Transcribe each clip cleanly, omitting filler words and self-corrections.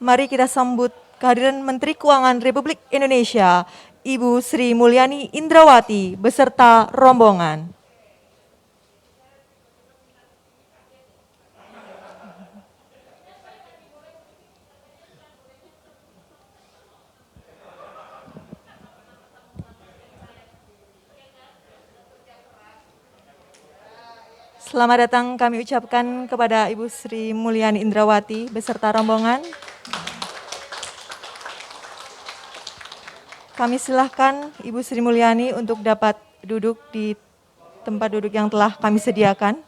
Mari kita sambut kehadiran Menteri Keuangan Republik Indonesia, Ibu Sri Mulyani Indrawati beserta rombongan. Selamat datang kami ucapkan kepada Ibu Sri Mulyani Indrawati beserta rombongan. Kami silahkan Ibu Sri Mulyani untuk dapat duduk di tempat duduk yang telah kami sediakan.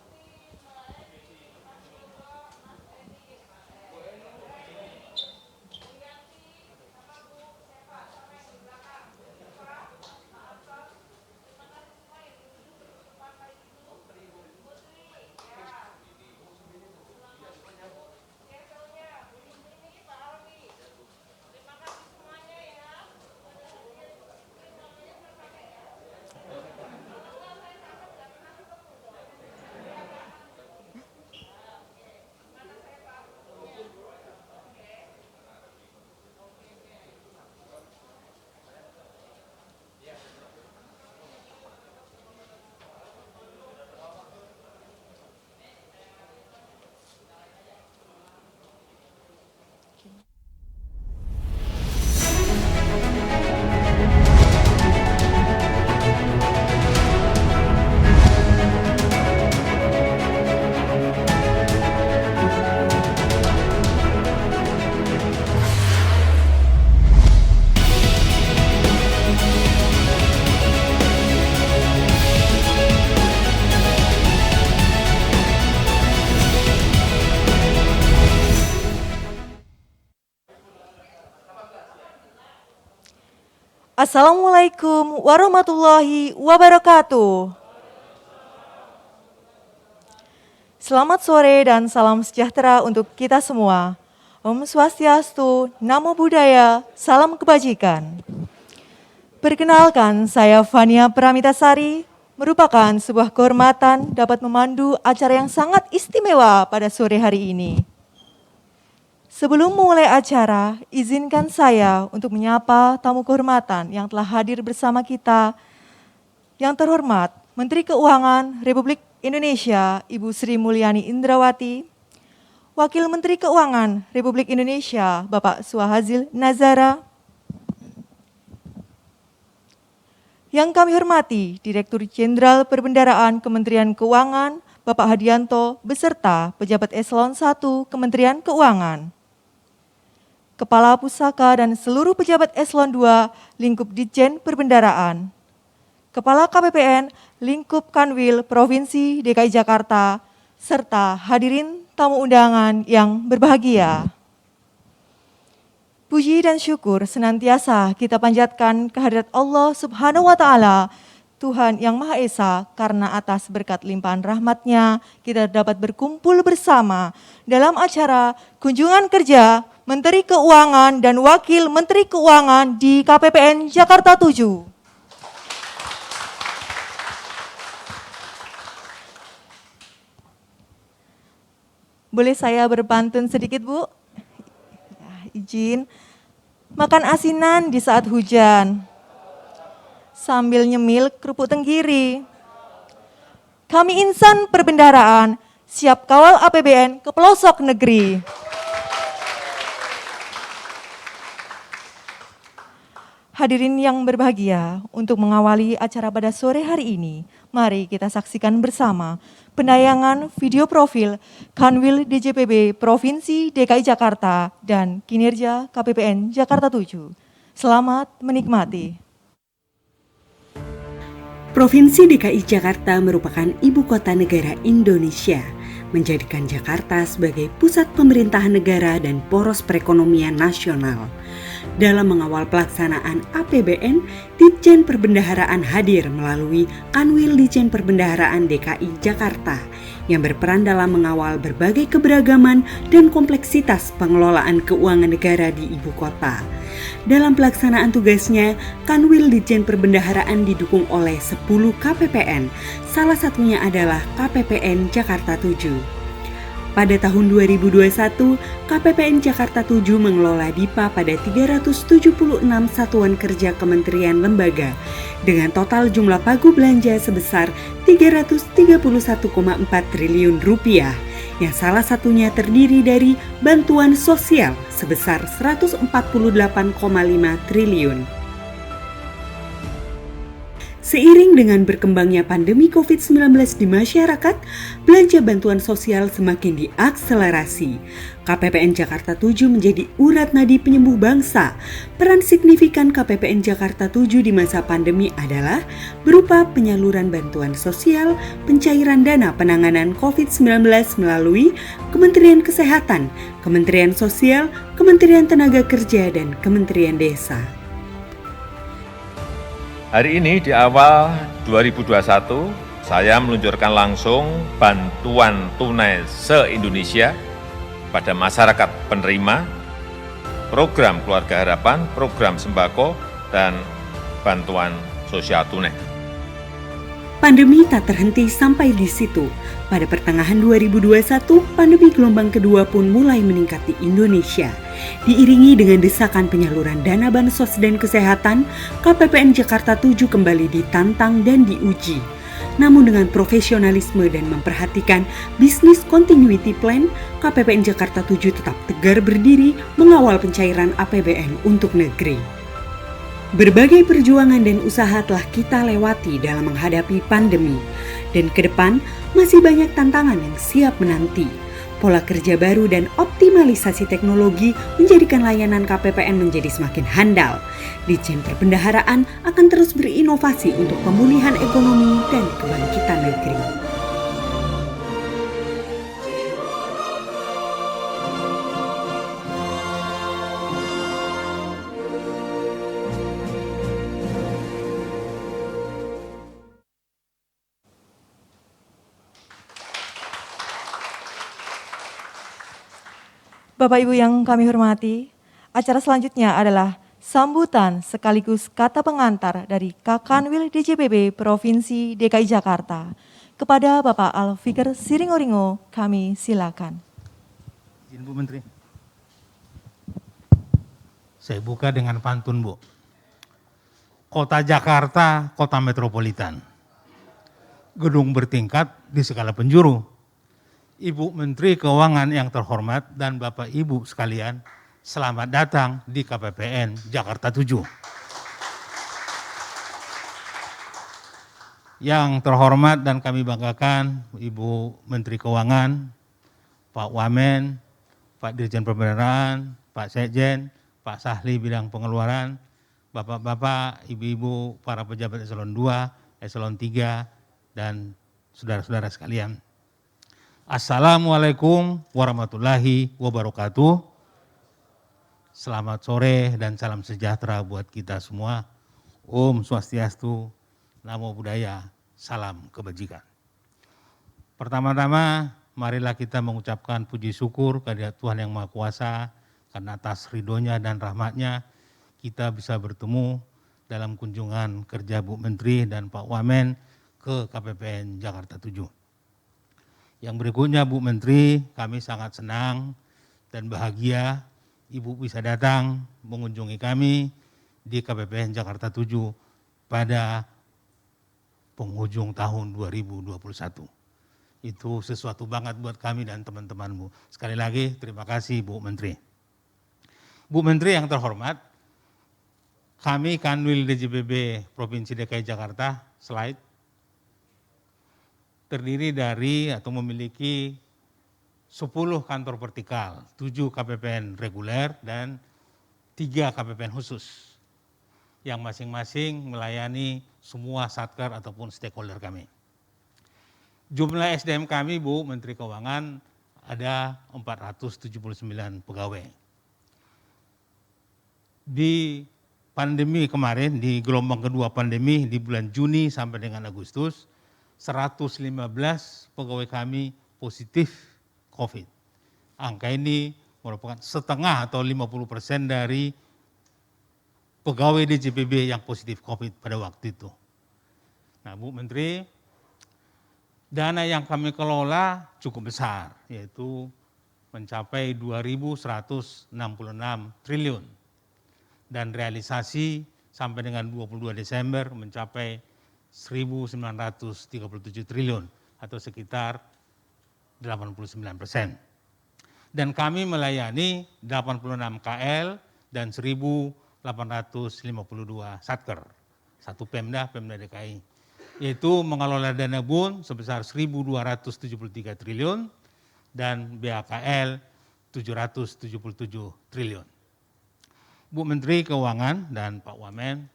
Assalamualaikum warahmatullahi wabarakatuh. Selamat sore dan salam sejahtera untuk kita semua. Om Swastiastu, Namo Buddhaya, salam kebajikan. Perkenalkan, saya Fania Pramitasari, merupakan sebuah kehormatan dapat memandu acara yang sangat istimewa pada sore hari ini. Sebelum memulai acara, izinkan saya untuk menyapa tamu kehormatan yang telah hadir bersama kita. Yang terhormat, Menteri Keuangan Republik Indonesia, Ibu Sri Mulyani Indrawati, Wakil Menteri Keuangan Republik Indonesia, Bapak Suhazil Nazara, yang kami hormati, Direktur Jenderal Perbendaharaan Kementerian Keuangan, Bapak Hadianto, beserta pejabat Eselon 1 Kementerian Keuangan, Kepala Pusaka dan seluruh pejabat Eselon 2 Lingkup Ditjen Perbendaharaan, Kepala KPPN Lingkup Kanwil Provinsi DKI Jakarta, serta hadirin tamu undangan yang berbahagia. Puji dan syukur senantiasa kita panjatkan kehadirat Allah Subhanahu wa Ta'ala, Tuhan yang Maha Esa, karena atas berkat limpahan rahmat-Nya kita dapat berkumpul bersama dalam acara kunjungan kerja Menteri Keuangan dan Wakil Menteri Keuangan di KPPN Jakarta 7. Boleh saya berpantun sedikit, Bu? Izin. Makan asinan di saat hujan, sambil nyemil kerupuk tenggiri. Kami insan perbendaharaan, siap kawal APBN ke pelosok negeri. Hadirin yang berbahagia, untuk mengawali acara pada sore hari ini, mari kita saksikan bersama penayangan video profil Kanwil DJPB Provinsi DKI Jakarta dan kinerja KPPN Jakarta 7. Selamat menikmati. Provinsi DKI Jakarta merupakan ibu kota negara Indonesia, menjadikan Jakarta sebagai pusat pemerintahan negara dan poros perekonomian nasional. Dalam mengawal pelaksanaan APBN, Ditjen Perbendaharaan hadir melalui Kanwil Ditjen Perbendaharaan DKI Jakarta yang berperan dalam mengawal berbagai keberagaman dan kompleksitas pengelolaan keuangan negara di ibu kota. Dalam pelaksanaan tugasnya, Kanwil Ditjen Perbendaharaan didukung oleh 10 KPPN, salah satunya adalah KPPN Jakarta 7. Pada tahun 2021, KPPN Jakarta 7 mengelola DIPA pada 376 satuan kerja kementerian lembaga dengan total jumlah pagu belanja sebesar 331,4 triliun rupiah, yang salah satunya terdiri dari bantuan sosial sebesar 148,5 triliun. Seiring dengan berkembangnya pandemi COVID-19 di masyarakat, belanja bantuan sosial semakin diakselerasi. KPPN Jakarta 7 menjadi urat nadi penyembuh bangsa. Peran signifikan KPPN Jakarta 7 di masa pandemi adalah berupa penyaluran bantuan sosial, pencairan dana penanganan COVID-19 melalui Kementerian Kesehatan, Kementerian Sosial, Kementerian Tenaga Kerja, dan Kementerian Desa. Hari ini di awal 2021, saya meluncurkan langsung bantuan tunai se-Indonesia pada masyarakat penerima, program Keluarga Harapan, program sembako, dan bantuan sosial tunai. Pandemi tak terhenti sampai di situ. Pada pertengahan 2021, pandemi gelombang kedua pun mulai meningkat di Indonesia. Diiringi dengan desakan penyaluran dana bansos dan kesehatan, KPPN Jakarta 7 kembali ditantang dan diuji. Namun dengan profesionalisme dan memperhatikan Business Continuity Plan, KPPN Jakarta 7 tetap tegar berdiri mengawal pencairan APBN untuk negeri. Berbagai perjuangan dan usaha telah kita lewati dalam menghadapi pandemi, dan ke depan masih banyak tantangan yang siap menanti. Pola kerja baru dan optimalisasi teknologi menjadikan layanan KPPN menjadi semakin handal. Ditjen Perbendaharaan akan terus berinovasi untuk pemulihan ekonomi dan kebangkitan negeri. Bapak Ibu yang kami hormati, acara selanjutnya adalah sambutan sekaligus kata pengantar dari Kakanwil DJPB Provinsi DKI Jakarta. Kepada Bapak Alfikar Siringoringo, kami silakan. Izin Bu Menteri. Saya buka dengan pantun, Bu. Kota Jakarta, kota metropolitan. Gedung bertingkat di segala penjuru. Ibu Menteri Keuangan yang terhormat dan Bapak Ibu sekalian, selamat datang di KPPN Jakarta 7. Yang terhormat dan kami banggakan Ibu Menteri Keuangan, Pak Wamen, Pak Dirjen Perbendaharaan, Pak Sekjen, Pak Sahli Bidang Pengeluaran, Bapak-bapak, Ibu-ibu, para pejabat eselon 2, eselon 3, dan saudara-saudara sekalian. Assalamualaikum warahmatullahi wabarakatuh. Selamat sore dan salam sejahtera buat kita semua. Om Swastiastu, Namo Buddhaya, salam kebajikan. Pertama-tama, marilah kita mengucapkan puji syukur kehadirat Tuhan Yang Maha Kuasa, karena atas ridhonya dan rahmatnya kita bisa bertemu dalam kunjungan kerja Bu Menteri dan Pak Wamen ke KPPN Jakarta 7. Yang berikutnya Bu Menteri, kami sangat senang dan bahagia Ibu bisa datang mengunjungi kami di KPPN Jakarta 7 pada penghujung tahun 2021. Itu sesuatu banget buat kami dan teman-teman Bu. Sekali lagi terima kasih Bu Menteri. Bu Menteri yang terhormat, kami Kanwil DJPB Provinsi DKI Jakarta, slide, terdiri dari atau memiliki 10 kantor vertikal, 7 KPPN reguler, dan 3 KPPN khusus, yang masing-masing melayani semua satker ataupun stakeholder kami. Jumlah SDM kami, Bu Menteri Keuangan, ada 479 pegawai. Di pandemi kemarin, di gelombang kedua pandemi, di bulan Juni sampai dengan Agustus, 115 pegawai kami positif COVID. Angka ini merupakan setengah atau 50% dari pegawai DJPB yang positif COVID pada waktu itu. Nah, Bu Menteri, Dana yang kami kelola cukup besar, yaitu mencapai 2.166 triliun. Dan realisasi sampai dengan 22 Desember mencapai 1.937 triliun atau sekitar 89%. Dan kami melayani 86 KL dan 1.852 satker, satu Pemda DKI, yaitu mengelola dana BUN sebesar 1.273 triliun dan BAKL 777 triliun. Bu Menteri Keuangan dan Pak Wamen,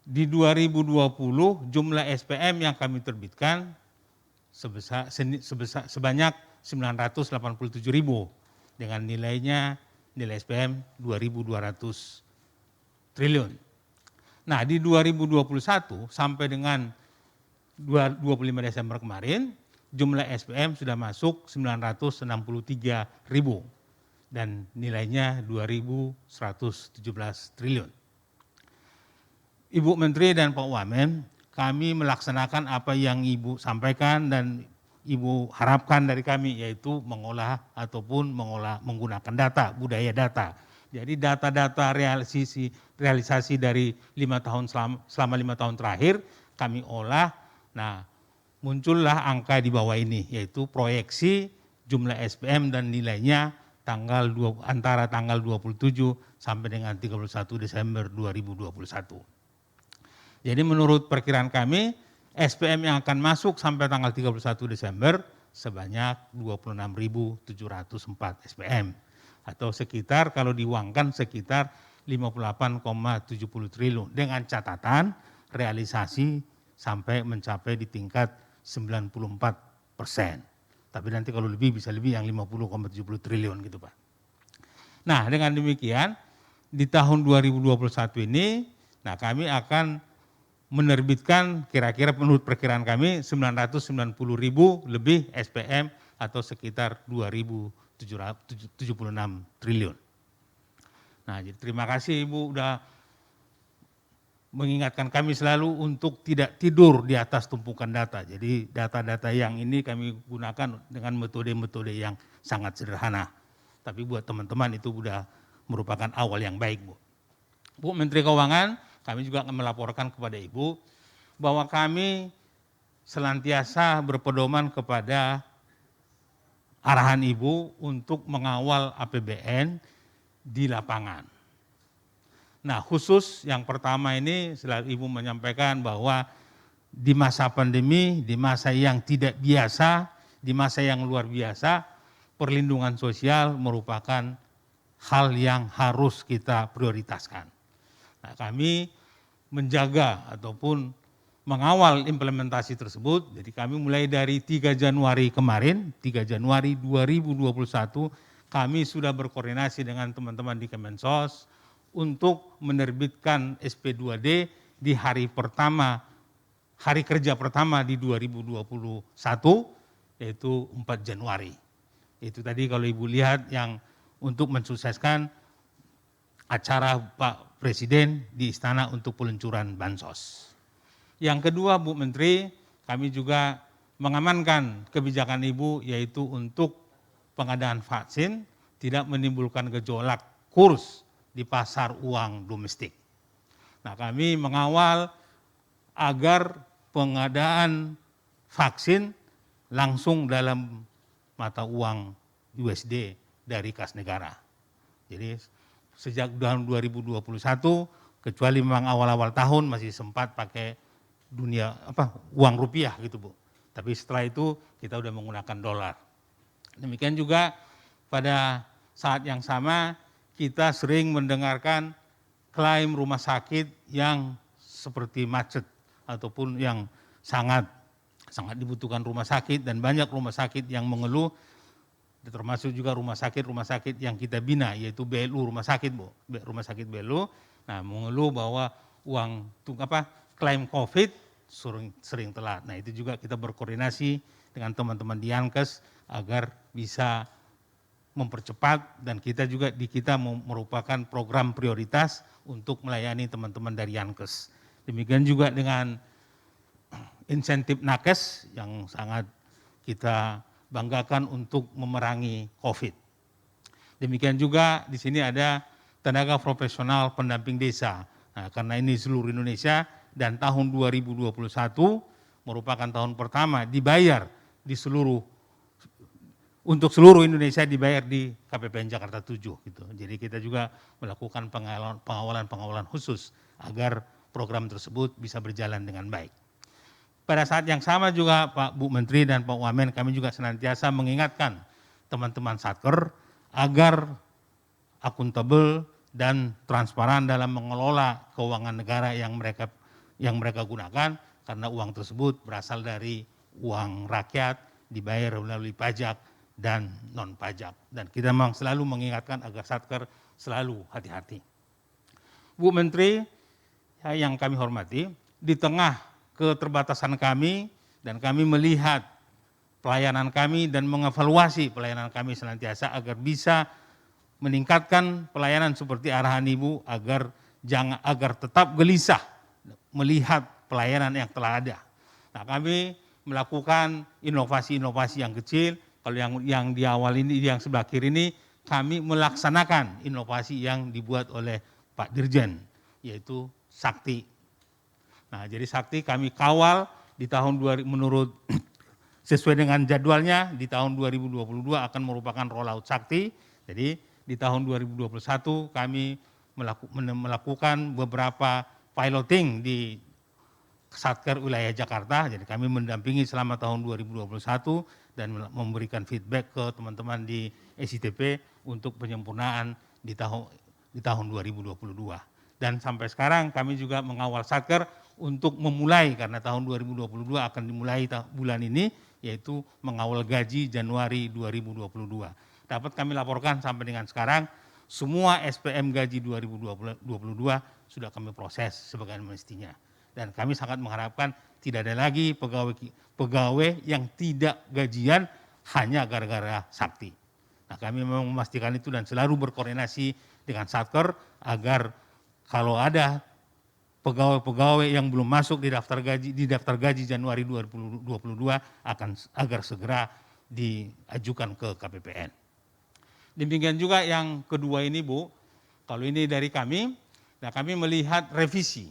di 2020 jumlah SPM yang kami terbitkan sebanyak 987.000 dengan nilai SPM 2.200 triliun. Nah, di 2021 sampai dengan 25 Desember kemarin, jumlah SPM sudah masuk 963.000 dan nilainya 2.117 triliun. Ibu Menteri dan Pak Wamen, kami melaksanakan apa yang Ibu sampaikan dan Ibu harapkan dari kami, yaitu mengolah ataupun menggunakan data, budaya data. Jadi data-data realisasi dari 5 tahun selama 5 tahun terakhir kami olah. Nah, muncullah angka di bawah ini, yaitu proyeksi jumlah SPM dan nilainya antara tanggal 27 sampai dengan 31 Desember 2021. Jadi menurut perkiraan kami, SPM yang akan masuk sampai tanggal 31 Desember sebanyak 26.704 SPM. Atau sekitar kalau diuangkan sekitar 58,70 triliun. Dengan catatan realisasi sampai mencapai di tingkat 94%. Tapi nanti kalau lebih bisa lebih yang 50,70 triliun gitu Pak. Nah dengan demikian di tahun 2021 ini, nah kami akan menerbitkan kira-kira menurut perkiraan kami 990.000 lebih SPM atau sekitar 2.776 triliun. Nah, jadi terima kasih Ibu udah mengingatkan kami selalu untuk tidak tidur di atas tumpukan data. Jadi data-data yang ini kami gunakan dengan metode-metode yang sangat sederhana. Tapi buat teman-teman itu sudah merupakan awal yang baik, Bu. Bu Menteri Keuangan, kami juga akan melaporkan kepada Ibu bahwa kami senantiasa berpedoman kepada arahan Ibu untuk mengawal APBN di lapangan. Nah khusus yang pertama ini selalu Ibu menyampaikan bahwa di masa pandemi, di masa yang tidak biasa, di masa yang luar biasa, perlindungan sosial merupakan hal yang harus kita prioritaskan. Nah, kami menjaga ataupun mengawal implementasi tersebut, jadi kami mulai dari 3 Januari kemarin, 3 Januari 2021, kami sudah berkoordinasi dengan teman-teman di Kemensos untuk menerbitkan SP2D di hari kerja pertama di 2021, yaitu 4 Januari. Itu tadi kalau Ibu lihat yang untuk mensukseskan acara Pak Presiden di Istana untuk peluncuran Bansos. Yang kedua Bu Menteri, kami juga mengamankan kebijakan Ibu yaitu untuk pengadaan vaksin tidak menimbulkan gejolak kurs di pasar uang domestik. Nah kami mengawal agar pengadaan vaksin langsung dalam mata uang USD dari kas negara. Jadi sejak tahun 2021, kecuali memang awal-awal tahun masih sempat pakai uang rupiah gitu Bu. Tapi setelah itu kita udah menggunakan dolar. Demikian juga pada saat yang sama kita sering mendengarkan klaim rumah sakit yang seperti macet ataupun yang sangat dibutuhkan rumah sakit dan banyak rumah sakit yang mengeluh, termasuk juga rumah sakit yang kita bina yaitu BLU rumah sakit Bu, rumah sakit BLU. Nah, mengeluh bahwa klaim COVID sering telat. Nah, itu juga kita berkoordinasi dengan teman-teman di Yankes agar bisa mempercepat dan kita merupakan program prioritas untuk melayani teman-teman dari Yankes. Demikian juga dengan insentif nakes yang sangat kita banggakan untuk memerangi COVID. Demikian juga di sini ada tenaga profesional pendamping desa. Nah, karena ini seluruh Indonesia dan tahun 2021 merupakan tahun pertama dibayar untuk seluruh Indonesia dibayar di KPPN Jakarta 7 gitu. Jadi kita juga melakukan pengawalan khusus agar program tersebut bisa berjalan dengan baik. Pada saat yang sama juga Pak Bu Menteri dan Pak Wamen, kami juga senantiasa mengingatkan teman-teman Satker agar akuntabel dan transparan dalam mengelola keuangan negara yang mereka gunakan, karena uang tersebut berasal dari uang rakyat, dibayar melalui pajak dan non pajak. Dan kita memang selalu mengingatkan agar Satker selalu hati-hati. Bu Menteri yang kami hormati, di tengah keterbatasan kami dan kami melihat pelayanan kami dan mengevaluasi pelayanan kami senantiasa agar bisa meningkatkan pelayanan seperti arahan Ibu agar tetap gelisah melihat pelayanan yang telah ada. Nah, kami melakukan inovasi-inovasi yang kecil. Kalau yang di awal ini, yang sebelah kiri ini, kami melaksanakan inovasi yang dibuat oleh Pak Dirjen, yaitu Sakti. Nah, jadi Sakti kami kawal di tahun sesuai dengan jadwalnya di tahun 2022 akan merupakan rollout Sakti. Jadi di tahun 2021 kami melakukan beberapa piloting di Satker wilayah Jakarta. Jadi kami mendampingi selama tahun 2021 dan memberikan feedback ke teman-teman di SITP untuk penyempurnaan di tahun 2022. Dan sampai sekarang kami juga mengawal Satker untuk memulai, karena tahun 2022 akan dimulai bulan ini, yaitu mengawal gaji Januari 2022. Dapat kami laporkan sampai dengan sekarang, semua SPM gaji 2022 sudah kami proses sebagaimana mestinya. Dan kami sangat mengharapkan tidak ada lagi pegawai yang tidak gajian hanya gara-gara Sakti. Nah, kami memang memastikan itu dan selalu berkoordinasi dengan Satker agar kalau ada pegawai-pegawai yang belum masuk di daftar gaji Januari 2022 agar segera diajukan ke KPPN. Demikian juga yang kedua ini, Bu, kalau ini dari kami, nah kami melihat revisi.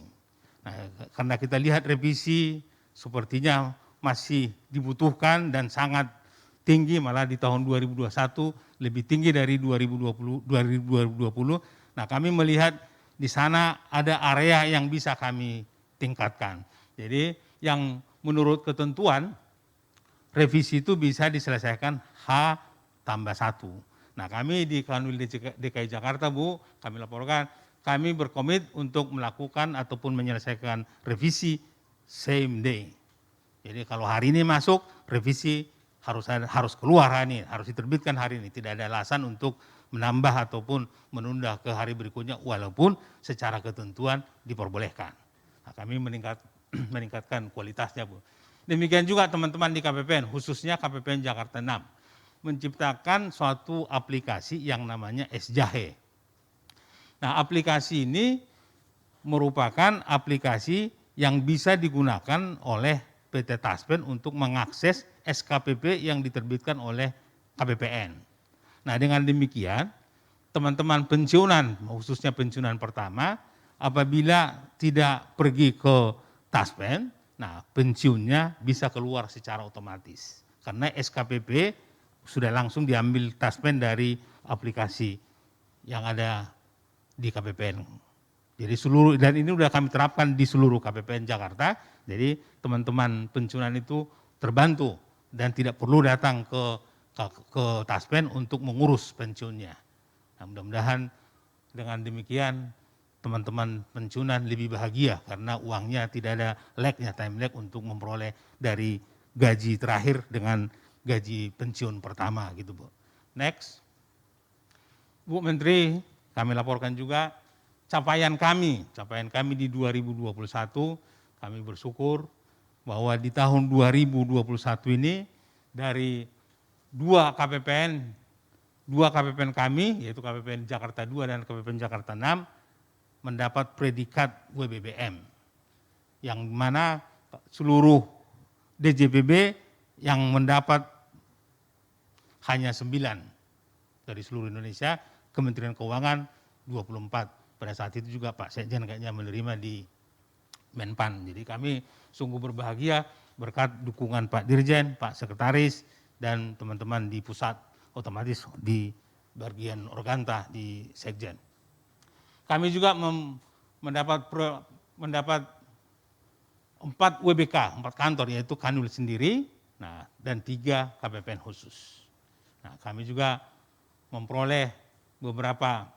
Nah, karena kita lihat revisi sepertinya masih dibutuhkan dan sangat tinggi, malah di tahun 2021 lebih tinggi dari 2020. Nah, kami melihat di sana ada area yang bisa kami tingkatkan. Jadi yang menurut ketentuan revisi itu bisa diselesaikan H+1. Nah, kami di Kanwil DKI Jakarta, Bu, kami laporkan kami berkomit untuk melakukan ataupun menyelesaikan revisi same day. Jadi kalau hari ini masuk, revisi harus keluar hari ini, harus diterbitkan hari ini. Tidak ada alasan untuk menambah ataupun menunda ke hari berikutnya, walaupun secara ketentuan diperbolehkan. Nah, kami meningkatkan kualitasnya, Bu. Demikian juga teman-teman di KPPN, khususnya KPPN Jakarta 6, menciptakan suatu aplikasi yang namanya S-Jahe. Nah, aplikasi ini merupakan aplikasi yang bisa digunakan oleh PT Taspen untuk mengakses SKPP yang diterbitkan oleh KPPN. Nah, dengan demikian, teman-teman pensiunan, khususnya pensiunan pertama, apabila tidak pergi ke Taspen, nah pensiunnya bisa keluar secara otomatis. Karena SKPP sudah langsung diambil Taspen dari aplikasi yang ada di KPPN. Jadi dan ini sudah kami terapkan di seluruh KPPN Jakarta. Jadi teman-teman pensiunan itu terbantu dan tidak perlu datang ke Taspen untuk mengurus pensiunnya. Nah, mudah-mudahan dengan demikian teman-teman pensiunan lebih bahagia karena uangnya tidak ada lag-nya, time lag untuk memperoleh dari gaji terakhir dengan gaji pensiun pertama gitu, Bu. Next. Bu Menteri, kami laporkan juga capaian kami di 2021, kami bersyukur bahwa di tahun 2021 ini dari dua KPPN kami, yaitu KPPN Jakarta 2 dan KPPN Jakarta 6, mendapat predikat WBBM, yang mana seluruh DJPB yang mendapat hanya 9 dari seluruh Indonesia, Kementerian Keuangan 24. Pada saat itu juga Pak Sekjen kayaknya menerima di Menpan. Jadi kami sungguh berbahagia berkat dukungan Pak Dirjen, Pak Sekretaris, dan teman-teman di pusat, otomatis di bagian organta di Sekjen. Kami juga mendapat 4 WBK, 4 kantor, yaitu Kanwil sendiri, dan 3 KPPN khusus. Nah, kami juga memperoleh beberapa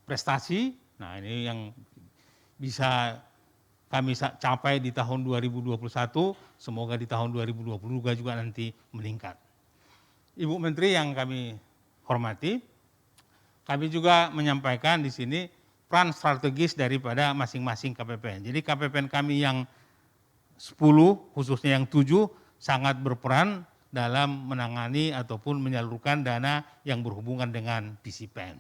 prestasi. Nah, ini yang bisa kami capai di tahun 2021, semoga di tahun 2022 juga nanti meningkat. Ibu Menteri yang kami hormati, kami juga menyampaikan di sini peran strategis daripada masing-masing KPPN. Jadi KPPN kami yang 10, khususnya yang 7, sangat berperan dalam menangani ataupun menyalurkan dana yang berhubungan dengan PCPEN.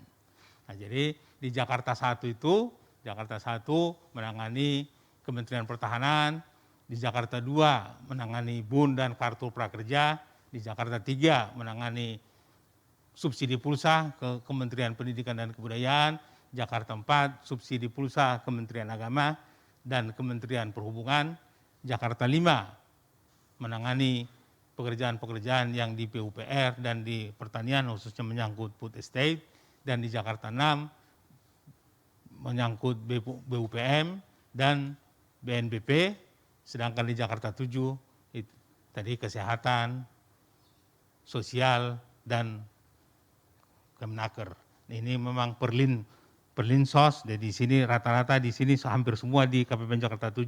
Nah, jadi di Jakarta 1 itu, Jakarta 1 menangani Kementerian Pertahanan, di Jakarta 2 menangani BUN dan Kartu Prakerja, di Jakarta 3 menangani subsidi pulsa ke Kementerian Pendidikan dan Kebudayaan, Jakarta 4 subsidi pulsa Kementerian Agama dan Kementerian Perhubungan, Jakarta 5 menangani pekerjaan-pekerjaan yang di PUPR dan di pertanian khususnya menyangkut food estate, dan di Jakarta 6 menyangkut BUPM dan BNPB, sedangkan di Jakarta 7 itu, tadi kesehatan, sosial, dan Kemenaker. Ini memang Perlinsos, jadi di sini rata-rata di sini hampir semua di KPPN Jakarta 7.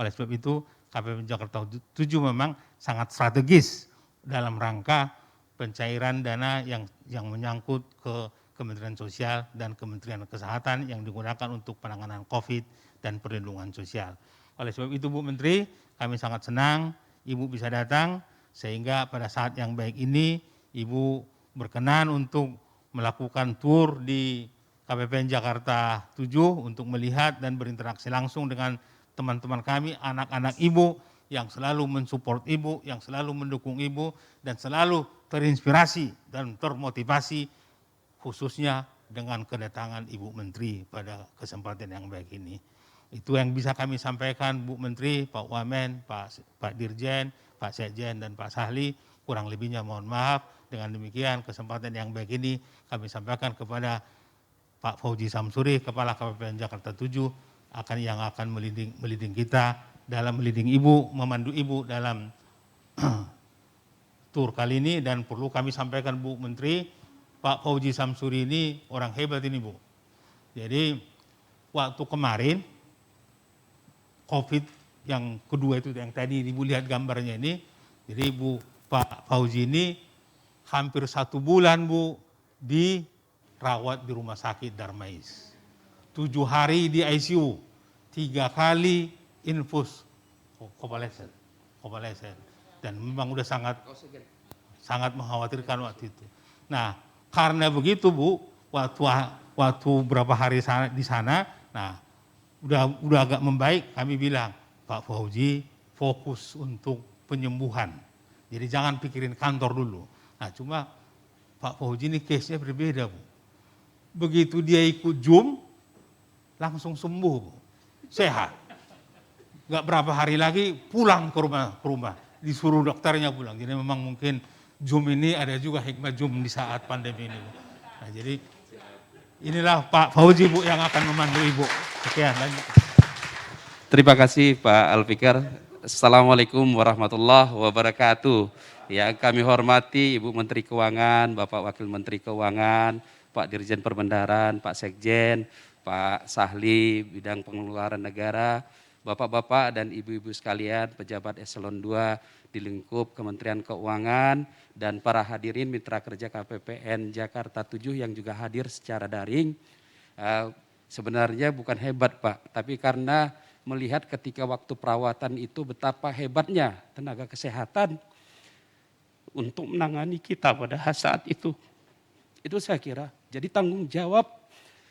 Oleh sebab itu KPPN Jakarta 7 memang sangat strategis dalam rangka pencairan dana yang menyangkut ke Kementerian Sosial dan Kementerian Kesehatan yang digunakan untuk penanganan COVID dan perlindungan sosial. Oleh sebab itu Bu Menteri, kami sangat senang Ibu bisa datang, sehingga pada saat yang baik ini Ibu berkenan untuk melakukan tur di KPPN Jakarta 7 untuk melihat dan berinteraksi langsung dengan teman-teman kami, anak-anak Ibu yang selalu mensupport Ibu, yang selalu mendukung Ibu, dan selalu terinspirasi dan termotivasi khususnya dengan kedatangan Ibu Menteri pada kesempatan yang baik ini. Itu yang bisa kami sampaikan Bu Menteri, Pak Wamen, Pak Dirjen, Pak Sekjen, dan Pak Sahli. Kurang lebihnya mohon maaf. Dengan demikian kesempatan yang baik ini kami sampaikan kepada Pak Fauzi Samsuri, Kepala KPPN Jakarta 7, yang akan meliding kita dalam meliding Ibu, memandu Ibu dalam tur kali ini. Dan perlu kami sampaikan Bu Menteri, Pak Fauzi Samsuri ini orang hebat ini Bu. Jadi waktu kemarin COVID yang kedua itu yang tadi Ibu lihat gambarnya ini, jadi Pak Fauzi ini hampir 1 bulan Bu dirawat di rumah sakit Darmais. 7 hari di ICU, 3 kali infus konvalesen. Dan memang udah sangat mengkhawatirkan waktu itu. Nah, karena begitu Bu, waktu berapa hari di sana, nah udah agak membaik, kami bilang, Pak Fauzi fokus untuk penyembuhan. Jadi jangan pikirin kantor dulu. Nah, cuma Pak Fauzi ini case-nya berbeda, Bu. Begitu dia ikut Zoom, langsung sembuh, Bu. Sehat. Gak berapa hari lagi pulang ke rumah. Disuruh dokternya pulang. Jadi memang mungkin Zoom ini ada juga hikmah Zoom di saat pandemi ini, Bu. Nah, jadi inilah Pak Fauzi, Bu, yang akan memandu Ibu. Sekian, lanjut. Terima kasih Pak Alfikar. Assalamualaikum warahmatullahi wabarakatuh. Yang kami hormati Ibu Menteri Keuangan, Bapak Wakil Menteri Keuangan, Pak Dirjen Perbendaharaan, Pak Sekjen, Pak Sahli bidang pengeluaran negara, Bapak-bapak dan ibu-ibu sekalian, pejabat eselon 2 di lingkup Kementerian Keuangan, dan para hadirin mitra kerja KPPN Jakarta 7 yang juga hadir secara daring. Sebenarnya bukan hebat Pak, tapi karena melihat ketika waktu perawatan itu betapa hebatnya tenaga kesehatan untuk menangani kita pada saat itu. Itu saya kira jadi tanggung jawab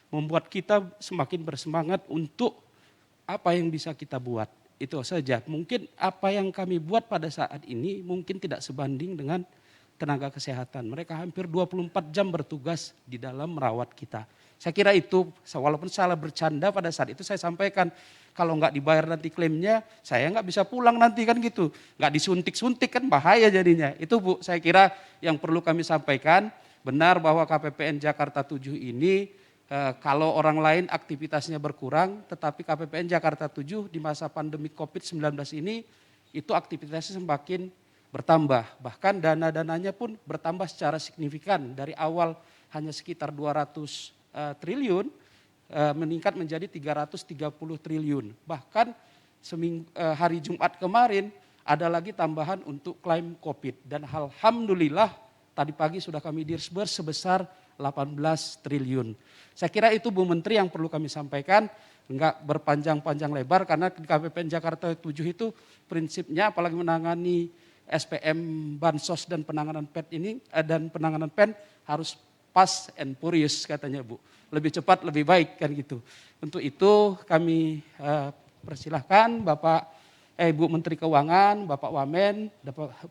membuat kita semakin bersemangat untuk apa yang bisa kita buat. itu saja. Mungkin apa yang kami buat pada saat ini mungkin tidak sebanding dengan tenaga kesehatan. Mereka hampir 24 jam bertugas di dalam merawat kita. Saya kira itu, walaupun salah bercanda pada saat itu saya sampaikan, kalau nggak dibayar nanti klaimnya, saya nggak bisa pulang nanti kan gitu. Nggak disuntik-suntik kan bahaya jadinya. Itu Bu, saya kira yang perlu kami sampaikan, benar bahwa KPPN Jakarta 7 ini kalau orang lain aktivitasnya berkurang, tetapi KPPN Jakarta 7 di masa pandemi COVID-19 ini itu aktivitasnya semakin bertambah. Bahkan dana-dananya pun bertambah secara signifikan. Dari awal hanya sekitar 200 triliun, meningkat menjadi 330 triliun. Bahkan hari Jumat kemarin ada lagi tambahan untuk klaim COVID. Dan alhamdulillah tadi pagi sudah kami disburse sebesar 18 triliun. Saya kira itu Bu Menteri yang perlu kami sampaikan, enggak berpanjang-panjang lebar karena di KPPN Jakarta 7 itu prinsipnya apalagi menangani SPM, Bansos dan penanganan PEN harus fast and furious katanya Bu. Lebih cepat lebih baik kan gitu. Untuk itu kami persilahkan Bapak Ibu Menteri Keuangan, Bapak Wamen,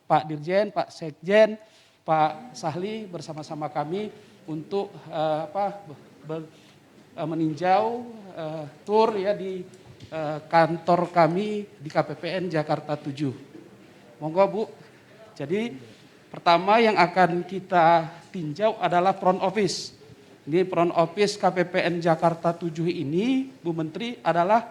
Pak Dirjen, Pak Sekjen, Pak Sahli bersama-sama kami untuk meninjau tur ya di kantor kami di KPPN Jakarta 7. Monggo Bu. Jadi pertama yang akan kita tinjau adalah front office. Ini front office KPPN Jakarta 7 ini Bu Menteri adalah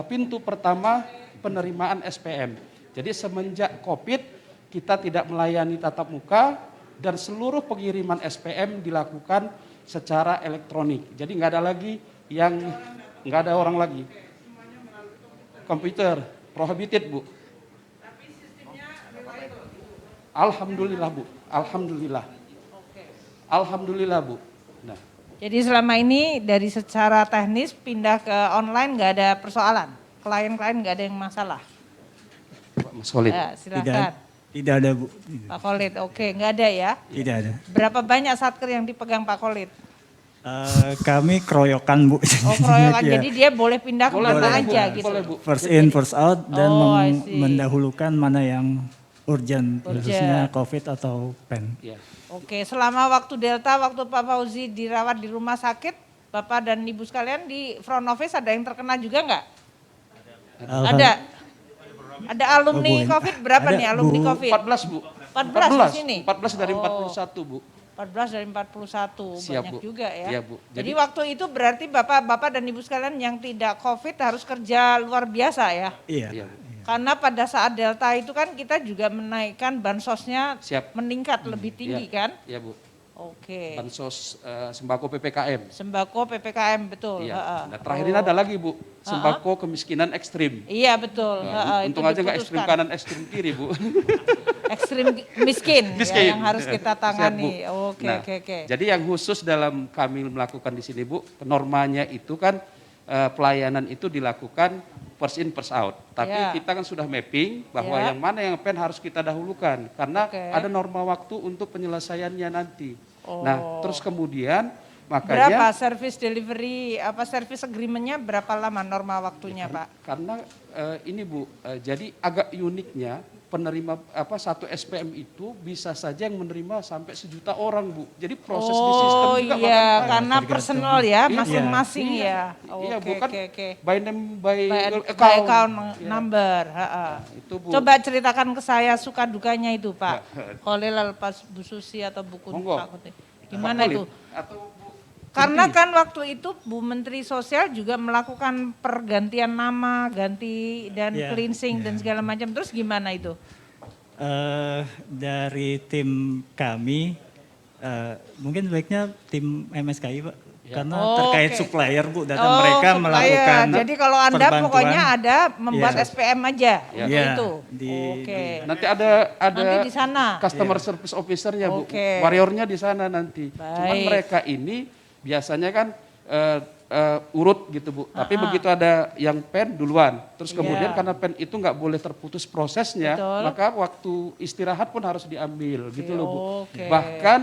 pintu pertama penerimaan SPM. Jadi semenjak COVID kita tidak melayani tatap muka dan seluruh pengiriman SPM dilakukan secara elektronik. Jadi nggak ada orang lagi. Komputer prohibited Bu. Tapi sistemnya real itu. Alhamdulillah Bu. Alhamdulillah. Alhamdulillah Bu. Nah. Jadi selama ini dari secara teknis pindah ke online nggak ada persoalan. Klien-klien nggak ada yang masalah. Pak Mas Khalid. Ya, silakan. Tidak ada Bu. Pak Khalid, oke, nggak ada ya. Tidak ada. Berapa banyak satker yang dipegang Pak Khalid? Kami keroyokan Bu. Oh keroyokan, Ya. jadi dia boleh pindah Boleh, kemana Bu. aja gitu. Boleh Bu. First in, first out dan Oh, I see. mendahulukan mana yang urgent, Urgent. khususnya COVID atau PEN. Ya. Oke, selama waktu Delta, waktu Pak Fauzi dirawat di rumah sakit, Bapak dan Ibu sekalian di front office ada yang terkena juga nggak? Ada. Ada alumni Oh, Bu, COVID berapa ada, nih alumni Bu. COVID? 14 Bu. 14 di sini? 14 dari Oh. 41 Bu. 14 dari 41, Siap, banyak Bu. juga ya. Iya, Bu. Jadi Jadi- waktu itu berarti Bapak dan Ibu sekalian yang tidak COVID harus kerja luar biasa ya? Iya. Iya, Bu. Karena pada saat Delta itu kan kita juga menaikkan bansosnya Siap. meningkat lebih tinggi Iya. kan? Iya Bu. Oke. Bansos sembako PPKM. Sembako PPKM betul. Iya. heeh. Nah, terakhir ini ada lagi Bu, sembako kemiskinan ekstrim. Iya betul. Nah, heeh, untung itu aja nggak ekstrim diputuskan. kanan, ekstrim kiri Bu. Ekstrim miskin, Miskin. Ya, yang harus kita Siap, Bu. tangani. Oke Nah, oke oke. Jadi yang khusus dalam kami melakukan di sini Bu, normanya itu kan pelayanan itu dilakukan first in first out. Tapi Ya. kita kan sudah mapping bahwa Ya. yang mana yang pen harus kita dahulukan karena Oke. ada norma waktu untuk penyelesaiannya nanti. Oh. Nah, terus kemudian Berapa makanya service delivery, service agreement-nya berapa lama norma waktunya Pak? karena ini Bu, jadi agak uniknya penerima satu SPM itu bisa saja yang menerima sampai 1 juta orang Bu. Jadi proses di sistem Oh juga iya, makan karena Tergantung. personal ya, Iya. masing-masing Iya. ya. Iya, Oke bukan oke oke. by name by, By account Iya. number. heeh. Itu Bu. Coba ceritakan ke saya suka dukanya itu Pak. Kholil lepas Bu Susi atau buku Monggo. Pak Kuti. Gimana Pak itu? Khalid, atau Bu Karena Tuti? kan waktu itu Bu Menteri Sosial juga melakukan pergantian nama, ganti dan Iya, cleansing iya. dan segala macam. Terus gimana itu? Dari tim kami, mungkin baiknya tim MSKI Pak. Karena Oh, terkait oke. supplier Bu, data Oh, mereka supplier. melakukan Jadi kalau Anda perbantuan. pokoknya ada membuat Iya. SPM aja untuk Iya, itu. di- Oke. Nanti ada Nanti di sana. customer service officer-nya Bu. Oke. Warrior-nya di sana nanti. Cuman Baik. mereka ini biasanya kan urut gitu Bu. Tapi begitu ada yang pen duluan. Terus kemudian Iya. karena pen itu nggak boleh terputus prosesnya, Betul. maka waktu istirahat pun harus diambil gitu loh Bu. Oke. Bahkan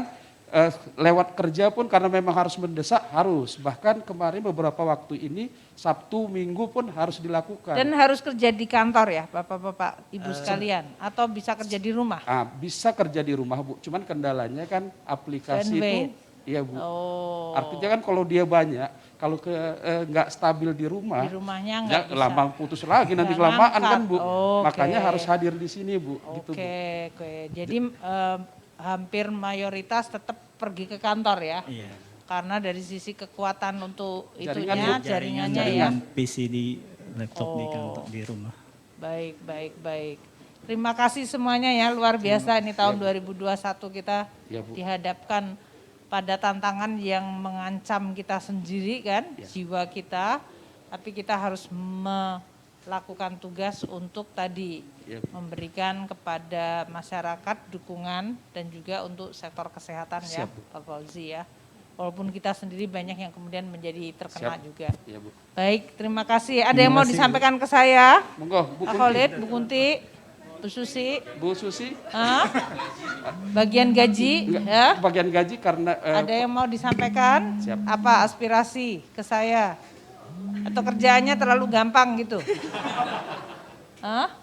lewat kerja pun karena memang harus mendesak harus. Bahkan kemarin beberapa waktu ini Sabtu, Minggu pun harus dilakukan. Dan harus kerja di kantor ya Bapak-bapak, Ibu sekalian, atau bisa kerja di rumah? Bisa kerja di rumah Bu, cuman kendalanya kan aplikasi itu, iya Bu. Artinya kan kalau dia banyak, kalau nggak stabil di rumahnya nggak bisa. lama putus lagi nanti kelamaan kan Bu. Oke. Makanya harus hadir di sini Bu. Gitu, Bu. Oke. Jadi hampir mayoritas tetap pergi ke kantor ya? Iya. Karena dari sisi kekuatan untuk Jaringan, itunya, jaringannya ya. Jaringan PC di laptop di kantor di rumah. Baik. Terima kasih semuanya ya, luar biasa ini tahun 2021 kita Ya, Bu. dihadapkan pada tantangan yang mengancam kita sendiri kan, jiwa kita. Tapi kita harus melakukan tugas untuk tadi memberikan kepada masyarakat dukungan dan juga untuk sektor kesehatan ya, Pak Fauzi ya. Walaupun kita sendiri banyak yang kemudian menjadi terkena juga. Ya, Bu. Baik, terima kasih. Ada yang mau disampaikan ke saya? Monggo, Bu Pak Kunti. Khalid, Bu Kunti, Bu Susi. Bu Susi, Hah? Bagian gaji ya? bagian gaji karena Ada yang mau disampaikan? Siap. Apa aspirasi ke saya? Atau kerjaannya terlalu gampang gitu? Hah?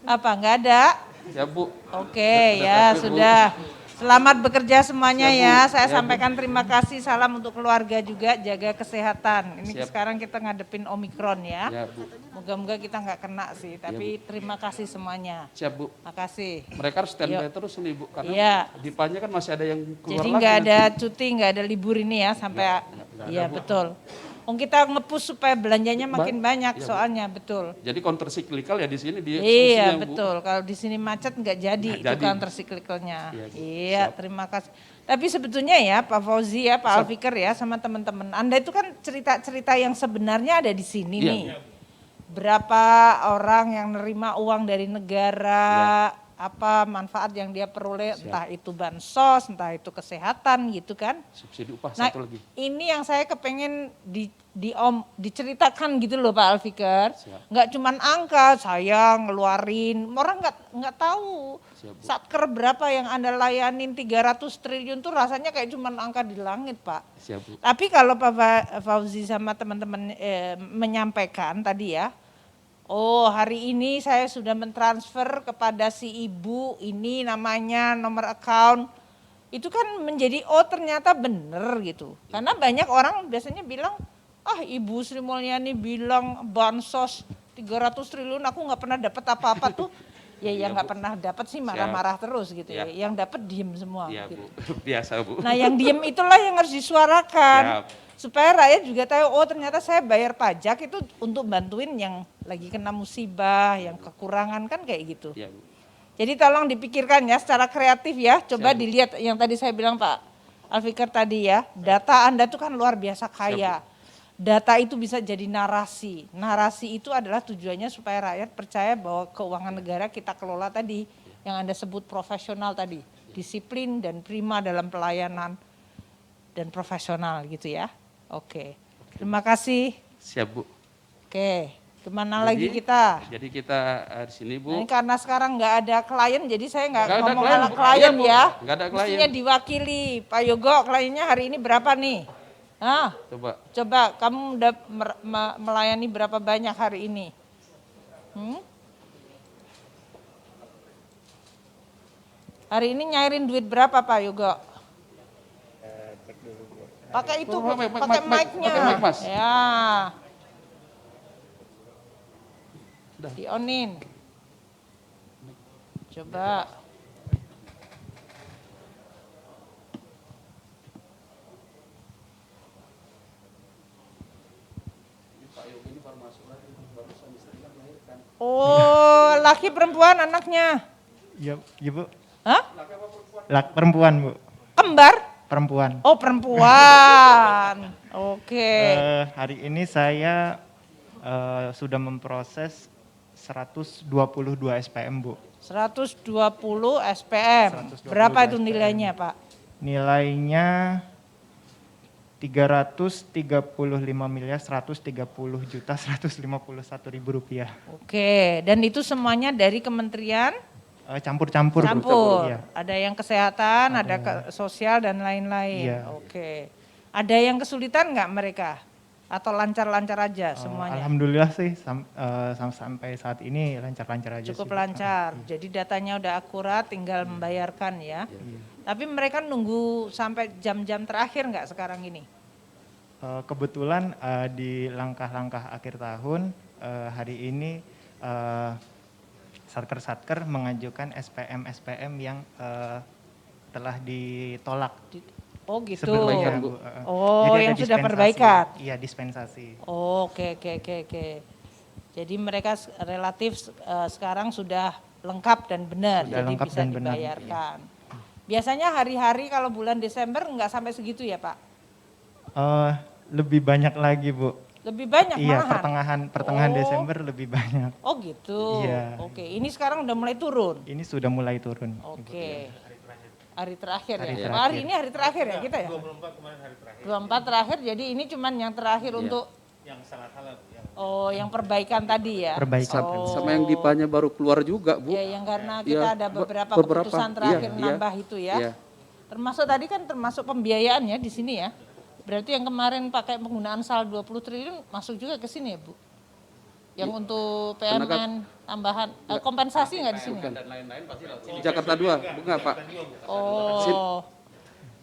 Apa, nggak ada? ya Bu. Oke, ya Bu. sudah. Selamat bekerja semuanya Siap, Bu. ya. Saya Ya, Bu. sampaikan terima kasih, salam untuk keluarga juga, jaga kesehatan. Ini Siap. sekarang kita ngadepin Omikron ya. Ya Bu. Moga-moga kita nggak kena sih, tapi terima kasih semuanya. Siap Bu. Makasih. Mereka harus standby terus nih Bu, karena Iya. Dipanya kan masih ada yang keluar Jadi lagi nggak nanti. ada cuti, nggak ada libur ini ya sampai iya betul. Kita nge-push supaya belanjanya makin banyak soalnya betul. Jadi counter cyclical ya di sini di Iya solusinya, Bu. betul. Kalau di sini macet nggak jadi Nggak itu jadi. counter cyclicalnya. Iya, Bu. Iya, terima kasih. Tapi sebetulnya ya Pak Fauzi ya, Pak Alfikar ya sama teman-teman. Anda itu kan cerita-cerita yang sebenarnya ada di sini Iya, nih. Berapa orang yang nerima uang dari negara, apa manfaat yang dia peroleh, entah itu bansos, entah itu kesehatan gitu kan. Subsidi upah Nah, satu lagi. ini yang saya kepengen diceritakan gitu loh Pak Alfikar. Siap. Nggak cuman angka, saya ngeluarin, orang nggak tahu. Siap, Bu. Satker berapa yang Anda layanin 300 triliun tuh rasanya kayak cuman angka di langit Pak. Siap Bu. Tapi kalau Pak Fauzi sama teman-teman menyampaikan tadi ya, oh hari ini saya sudah mentransfer kepada si ibu ini namanya nomor account. Itu kan menjadi oh ternyata bener gitu. Karena banyak orang biasanya bilang, ah Ibu Sri Mulyani bilang bansos 300 triliun aku nggak pernah dapat apa-apa tuh. Ya yang nggak pernah dapat sih marah-marah terus gitu ya. Yang dapat diem semua. Iya Gitu. Bu. Biasa Bu. Nah yang diem itulah yang harus disuarakan. Siap. Supaya rakyat juga tahu, oh ternyata saya bayar pajak itu untuk bantuin yang lagi kena musibah, yang kekurangan kan kayak gitu. Iya Bu. Jadi tolong dipikirkan ya secara kreatif ya. Coba Siap, Bu. dilihat yang tadi saya bilang Pak Alfikar tadi ya. Data Anda tuh kan luar biasa kaya. Data itu bisa jadi narasi. Narasi itu adalah tujuannya supaya rakyat percaya bahwa keuangan negara kita kelola tadi. Yang Anda sebut profesional tadi. Disiplin dan prima dalam pelayanan. Dan profesional gitu ya. Oke. Terima kasih. Siap Bu. Oke. Kemana lagi kita? Jadi kita di sini Bu. Nah, ini karena sekarang nggak ada klien, jadi saya nggak Nggak ada ngomong klien, ala Bu. klien Iya, Bu. ya. Nggak ada klien. Mestinya diwakili. Pak Yogo, kliennya hari ini berapa nih? Hah? Coba kamu udah melayani berapa banyak hari ini? Hari ini nyairin duit berapa Pak Yogo? Pakai itu, pakai mic-nya. Pakai mic, Mas. Ya. Di-onin. Coba. Oh, laki perempuan anaknya? Iya, Bu. Hah? Perempuan, Bu. Kembar? Perempuan. Oh, perempuan. Oke. Hari ini saya sudah memproses 122 SPM, Bu. 120 SPM. 120 Berapa itu SPM. nilainya, Pak? Nilainya 335.130.151.000 rupiah. Oke, dan itu semuanya dari Kementerian Campur-campur, Bu. Campur. Iya. Ada yang kesehatan, ada sosial dan lain-lain. Iya. Oke. Ada yang kesulitan nggak mereka? Atau lancar-lancar aja semuanya? Alhamdulillah sih sampai saat ini lancar-lancar aja Cukup sih, Bu. lancar. Jadi datanya udah akurat, tinggal membayarkan ya. Tapi mereka nunggu sampai jam-jam terakhir nggak sekarang ini? Kebetulan di langkah-langkah akhir tahun hari ini Satker mengajukan SPM yang telah ditolak. Oh gitu. Sebelumnya, Bu. Oh, Jadi ada yang sudah dispensasi. perbaikan. Iya, dispensasi. Oh, oke. Jadi mereka relatif sekarang sudah lengkap dan benar, Sudah jadi lengkap bisa dan benar, dibayarkan. Biasanya hari-hari kalau bulan Desember nggak sampai segitu ya Pak? Lebih banyak lagi, Bu. Lebih banyak Iya, malahan? pertengahan Oh. Desember lebih banyak. Oh gitu. Iya. Oke, ini sekarang udah mulai turun. Ini sudah mulai turun. Oke. Hari terakhir Hari ya. terakhir. Hari ini hari terakhir ya kita ya? 24 terakhir, jadi ini cuman yang terakhir untuk Oh, yang perbaikan tadi ya. Perbaikan. Sama yang dipanya baru keluar juga, Bu. Ya, yang karena Iya, kita ada beberapa beberapa, keputusan terakhir iya, nambah itu ya. iya. Termasuk tadi kan termasuk pembiayaan ya di sini ya. Berarti yang kemarin pakai penggunaan saldo 20 triliun masuk juga ke sini ya, Bu? Yang untuk PMN tambahan kompensasi nggak di sini? Di Jakarta 2, enggak, Pak. Oh.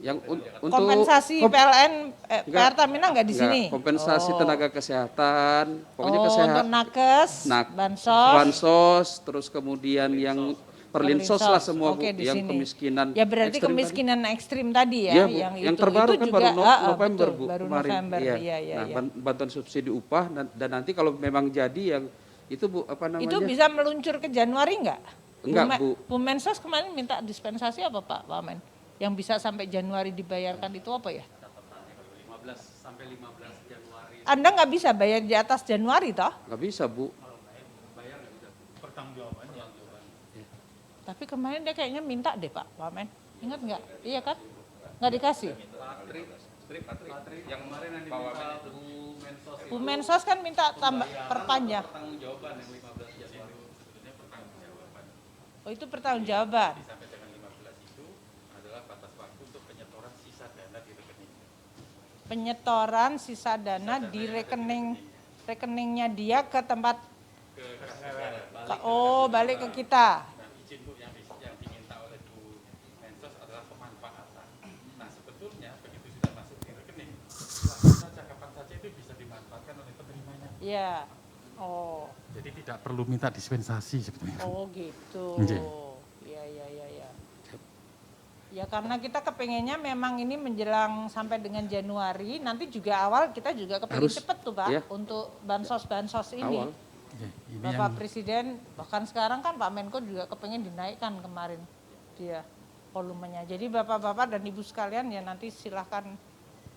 Yang untuk Kompensasi PLN Pertamina nggak di sini? kompensasi tenaga kesehatan, pokoknya Untuk kesehatan, nakes, bansos. bansos, terus kemudian yang perlinsos lah semua, Bu, Oke, di yang sini. kemiskinan. Ya berarti ekstrim kemiskinan ekstrim tadi ya, Iya, Bu. yang Yang itu. terbaru Itu kan juga, baru November, betul, Bu, baru kemarin. November. Iya. Nah, bantuan subsidi upah dan nanti kalau memang jadi yang itu, Bu, apa namanya? Itu bisa meluncur ke Januari nggak? Enggak, Bu. Bu Mensos kemarin minta dispensasi apa Pak Wamen? Yang bisa sampai Januari dibayarkan itu apa ya? 15 sampai 15 Januari. Anda nggak bisa bayar di atas Januari toh? Nggak bisa, Bu. Tapi kemarin dia kayaknya minta deh Pak Wamen. Ingat nggak? Iya kan? Nggak dikasih? Bu Mensos kan minta tambah perpanjang. Oh itu pertanggungjawaban. Penyetoran sisa dana di rekeningnya dia ke tempat balik ke kita. Iya. Oh. Jadi tidak perlu minta dispensasi sebetulnya. Oh gitu. Nggih. Iya. Ya karena kita kepengennya memang ini menjelang sampai dengan Januari, nanti juga awal kita juga kepengen cepet tuh Pak, ya. untuk bansos ini. Awal. Oke, ini Bapak Presiden, bahkan sekarang kan Pak Menko juga kepengen dinaikkan kemarin dia volumenya. Jadi Bapak-Bapak dan Ibu sekalian ya nanti silahkan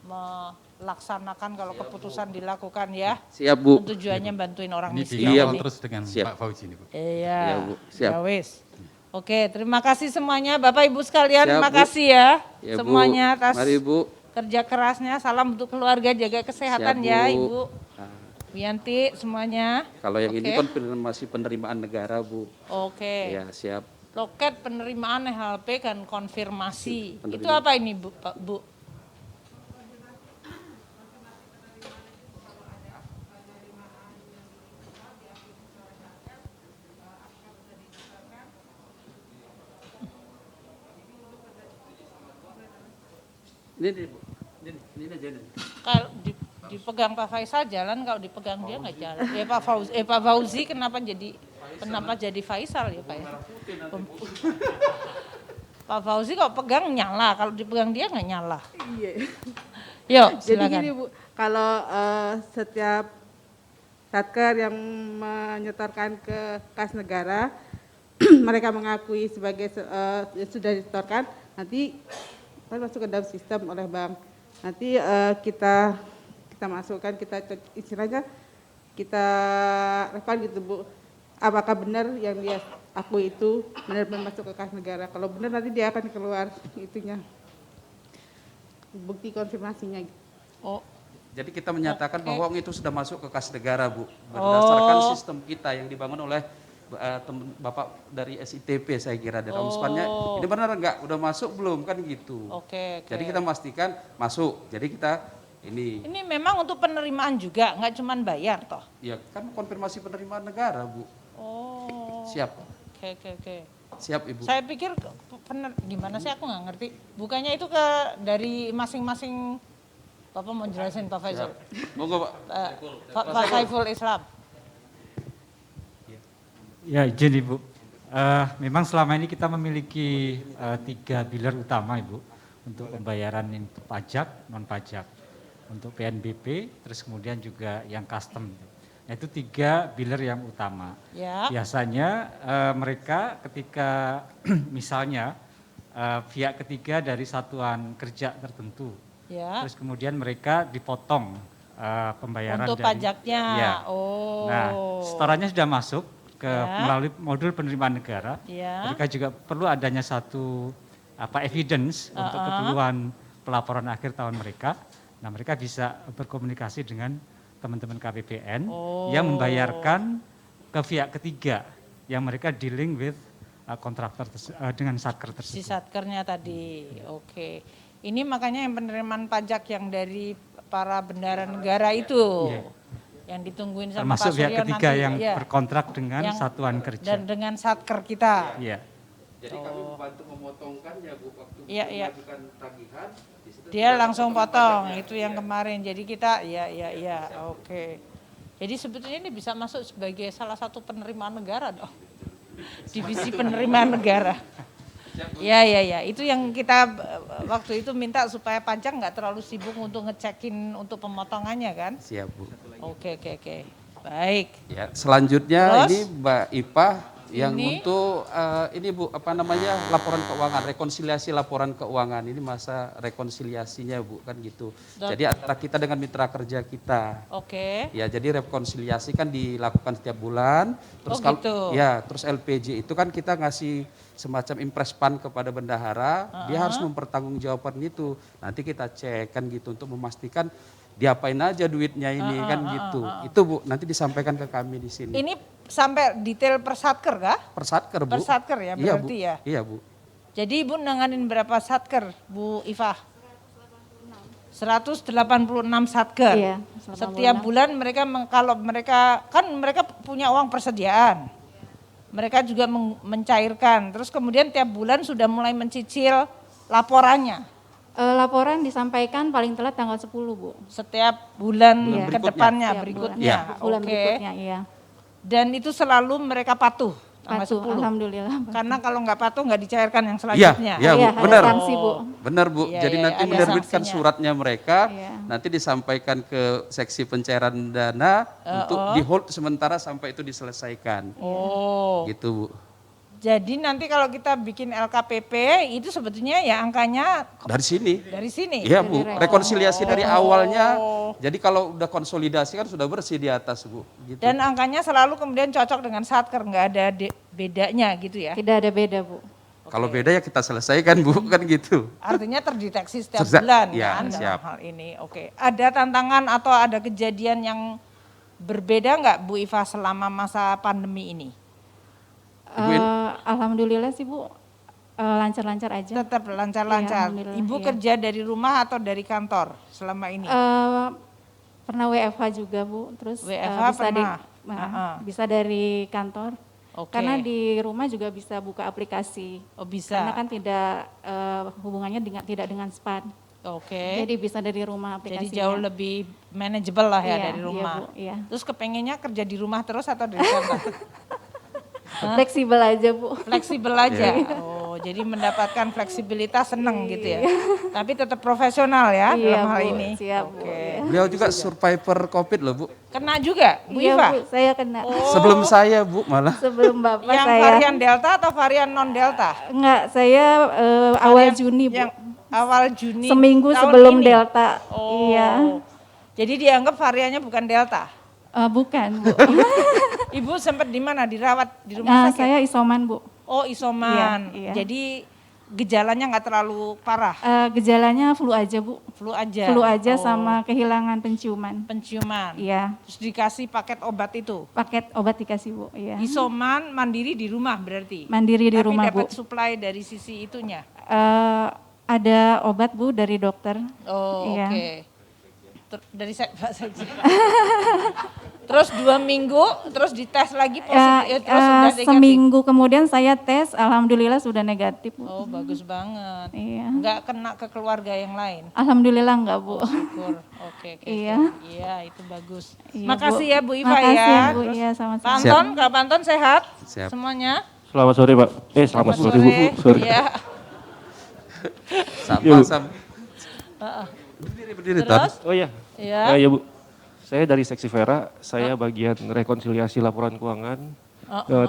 melaksanakan kalau keputusan dilakukan ya. Siap, Bu. Tujuannya bantuin orang ini miskin. Iya, dikawal Bu. terus dengan Siap. Pak Fauzi ini, Bu. Iya, Iya, Bu. Siap. ya wis. Oke, terima kasih semuanya Bapak Ibu sekalian, Siap, terima Bu. kasih ya, Ya, Bu. semuanya atas Mari, Bu. kerja kerasnya. Salam untuk keluarga, jaga kesehatan Siap, ya Bu. Ibu. Nah, Wiyanti semuanya. kalau yang ini Oke. kan masih penerimaan negara, Bu. Oke. Ya, siap. Loket penerimaan HLP kan konfirmasi. Penerimaan. Itu apa ini Bu? Pak, Bu? Ini, Bu. Ini aja nih. Kalau dipegang Pak Faisal jalan, kalau dipegang dia nggak jalan. Pak Fauzi kenapa jadi Faisal ya Pak ya? Pak Fauzi kok pegang nyala, kalau dipegang dia nggak nyala. Iya. Yuk, Jadi silakan. gini Bu, kalau setiap satker yang menyetorkan ke kas negara, mereka mengakui sebagai sudah disetorkan, nanti kan masuk ke dalam sistem oleh bank. Nanti kita masukkan, istilahnya kita rekam gitu Bu. Apakah benar yang dia akui itu benar-benar masuk ke kas negara? Kalau benar nanti dia akan keluar itunya, bukti konfirmasinya. Oh, Jadi kita menyatakan Oke. bahwa uang itu sudah masuk ke kas negara, Bu. Berdasarkan sistem kita yang dibangun oleh temen Bapak dari SITP saya kira dari Ombudsman-nya, ini benar enggak? Udah masuk belum kan gitu. Oke. Jadi kita memastikan masuk. Jadi kita ini. Ini memang untuk penerimaan juga, nggak cuma bayar toh? Ya kan konfirmasi penerimaan negara, Bu. Oh. Siap. Oke. Siap, Ibu. Saya pikir gimana sih, aku nggak ngerti. Bukannya itu dari masing-masing. Bapak mau jelasin Pak Faisal? Monggo, Pak. Pak Saiful Islam. Ya izin Ibu, memang selama ini kita memiliki 3 pilar utama Ibu untuk pembayaran pajak, non pajak, untuk PNBP, terus kemudian juga yang custom. Nah, itu 3 pilar yang utama. Ya. Biasanya mereka ketika misalnya pihak ketiga dari satuan kerja tertentu, Ya. terus kemudian mereka dipotong pembayaran Untuk dari, pajaknya. ya. Oh. Nah, setorannya sudah masuk ke Ya. melalui modul penerimaan negara. Ya. Mereka juga perlu adanya satu evidence untuk keperluan pelaporan akhir tahun mereka. Nah, mereka bisa berkomunikasi dengan teman-teman KPPN yang membayarkan ke pihak ketiga yang mereka dealing with kontraktor dengan satker tersebut. Si satkernya tadi. Oke. Ini makanya yang penerimaan pajak yang dari para bendahara negara itu. Iya. Yang ditungguin sama Termasuk Pak pihak Suryo ketiga nanti, yang ya, berkontrak dengan yang- satuan kerja. dan dengan satker kita. Iya. Jadi kami membantu memotongkannya, Bu, waktu Iya. mengajukan tagihan. Di situ Dia langsung potong, itu yang kemarin. Jadi kita, ya, oke. Jadi sebetulnya ini bisa masuk sebagai salah satu penerimaan negara dong. Divisi penerimaan negara. Ya, itu yang kita waktu itu minta supaya pajak nggak terlalu sibuk untuk ngecekin untuk pemotongannya kan. Siap, Bu. Oke. Baik. Ya, selanjutnya Terus? ini Mbak Ipa yang Ini? untuk ini Bu, apa namanya, laporan keuangan, rekonsiliasi laporan keuangan. Ini masa rekonsiliasinya, Bu, kan gitu. Jadi antara kita dengan mitra kerja kita. Oke. Ya, jadi rekonsiliasi kan dilakukan setiap bulan. Terus Oh, gitu. ya, terus LPJ itu kan kita ngasih semacam impres pan kepada bendahara, dia harus mempertanggungjawabkan itu. Nanti kita cek kan gitu untuk memastikan diapain aja duitnya ini kan gitu. Itu Bu, nanti disampaikan ke kami di sini. Ini sampai detail per satker kah? Per satker, Bu. Per satker ya Iya, Bu. berarti ya. Iya, Bu. Jadi Ibu nanganin berapa satker, Bu Iva? 186 satker. Iya, 186. Setiap bulan mereka kalau mereka punya uang persediaan. Mereka juga mencairkan. Terus kemudian tiap bulan sudah mulai mencicil laporannya. Laporan disampaikan paling telat tanggal 10, Bu. Setiap bulan Iya. ke depannya, Setiap berikutnya. Bulan Oke. berikutnya, iya. Dan itu selalu mereka patuh tanggal Patuh, 10. alhamdulillah. Karena kalau nggak patuh nggak dicairkan yang Iya, selanjutnya. iya, Bu. Iya, ada Benar. sanksi, Bu. Benar, Bu. Iya, Jadi iya, nanti ada menerbitkan sanksinya. suratnya mereka, Iya. nanti disampaikan ke seksi pencairan dana untuk di hold sementara sampai itu diselesaikan. Oh. Gitu, Bu. Jadi nanti kalau kita bikin LKPP itu sebetulnya ya angkanya Dari sini. dari sini. Iya, Bu. Rekonsiliasi dari awalnya. Jadi kalau udah konsolidasi kan sudah bersih di atas, Bu. Gitu. Dan angkanya selalu kemudian cocok dengan satker, nggak ada bedanya gitu ya. Tidak ada beda, Bu. Kalau beda ya kita selesaikan, Bu, kan gitu. Artinya terdeteksi setiap Terza- bulan ya, kan dalam siap. hal ini. Oke. Ada tantangan atau ada kejadian yang berbeda nggak Bu Iva selama masa pandemi ini? Ibu ini? Alhamdulillah sih, Bu. Lancar-lancar aja. Tetap Iya, lancar-lancar. alhamdulillah, Ibu iya. kerja dari rumah atau dari kantor selama ini? Pernah WFH juga, Bu. Terus WFH bisa pernah? bisa dari kantor. Oke. Karena di rumah juga bisa buka aplikasi. Oh, bisa. Karena kan tidak hubungannya tidak dengan SPAN. Oke. Jadi bisa dari rumah aplikasinya. Jadi jauh lebih manageable lah ya Iya, dari iya, rumah. Bu, iya. Terus kepengennya kerja di rumah terus atau dari kantor? Fleksibel aja, Bu. Fleksibel aja. Oh, jadi mendapatkan fleksibilitas seneng gitu ya. Tapi tetap profesional ya Iya, dalam hal Bu. ini. Siap, Bu. Oke. Iya. Beliau juga survivor COVID loh, Bu. Kena juga, Bu Iya, Iva? Bu, saya kena. Sebelum saya, Bu, malah. Sebelum Bapak Yang saya. varian Delta atau varian non Delta? Enggak, saya awal Juni, Bu. Yang awal Juni. Seminggu tahun sebelum ini? Delta. Oh. Iya. Jadi dianggap variannya bukan Delta. Bukan, Bu. Ibu sempat di mana? Dirawat di rumah Nah, sakit? saya isoman, Bu. Oh, isoman. Iya, iya. Jadi gejalanya nggak terlalu parah? Gejalanya flu aja Bu. Flu aja? Flu aja sama kehilangan penciuman. Penciuman? Iya. Terus dikasih paket obat itu? Paket obat dikasih Bu, iya. Isoman mandiri di rumah berarti? Mandiri di rumah Bu. Tapi dapat supply dari sisi itunya? Ada obat Bu dari dokter. Oh iya. Oke. Dari Pak saja. Terus 2 minggu, terus dites lagi positif, terus sudah negatif? Seminggu kemudian saya tes, alhamdulillah sudah negatif Bu. Oh bagus banget. Iya. Nggak kena ke keluarga yang lain? Alhamdulillah enggak Bu. Syukur. Oke. Iya. Iya itu bagus. Iya, Makasih Bu. ya Bu Iva Makasih ya. Bu, iya sama-sama. Pak Anton, Kak Anton sehat? Siap. Semuanya? Selamat sore Pak. Selamat sore Bu. Sorry. Iya. Sama-sama. Berdiri Terus? Oh iya. Iya. Ya Bu. Saya dari Seksi Vera, saya bagian rekonsiliasi laporan keuangan.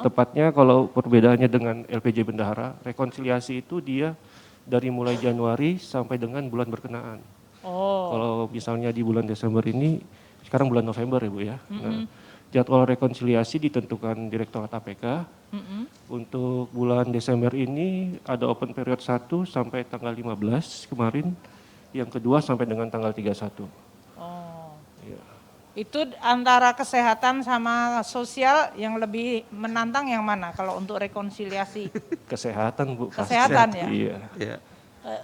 Tepatnya kalau perbedaannya dengan LPJ Bendahara, rekonsiliasi itu dia dari mulai Januari sampai dengan bulan berkenaan. Kalau misalnya di bulan Desember ini, sekarang bulan November ya Bu ya. Nah, jadwal rekonsiliasi ditentukan Direktorat APK. Untuk bulan Desember ini ada open period 1 sampai tanggal 15 kemarin, yang kedua sampai dengan tanggal 31. Itu antara kesehatan sama sosial yang lebih menantang yang mana kalau untuk rekonsiliasi? Kesehatan Bu. Kesehatan ya? Iya.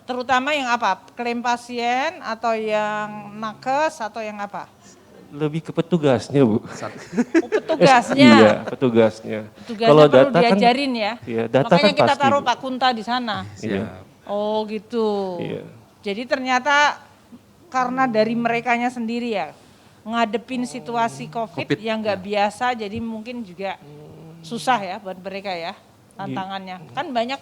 Terutama yang apa? Klaim pasien atau yang nakes atau yang apa? Lebih ke petugasnya Bu. Petugasnya? Iya, petugasnya. Petugasnya Kalau perlu data diajarin kan, ya? Iya, data makanya kan kita pasti, taruh Bu. Pak Kunta di sana. Iya. Oh gitu. Iya. Jadi ternyata karena dari merekanya sendiri ya, ngadepin situasi COVID yang nggak biasa, jadi mungkin juga susah ya buat mereka ya tantangannya. Kan banyak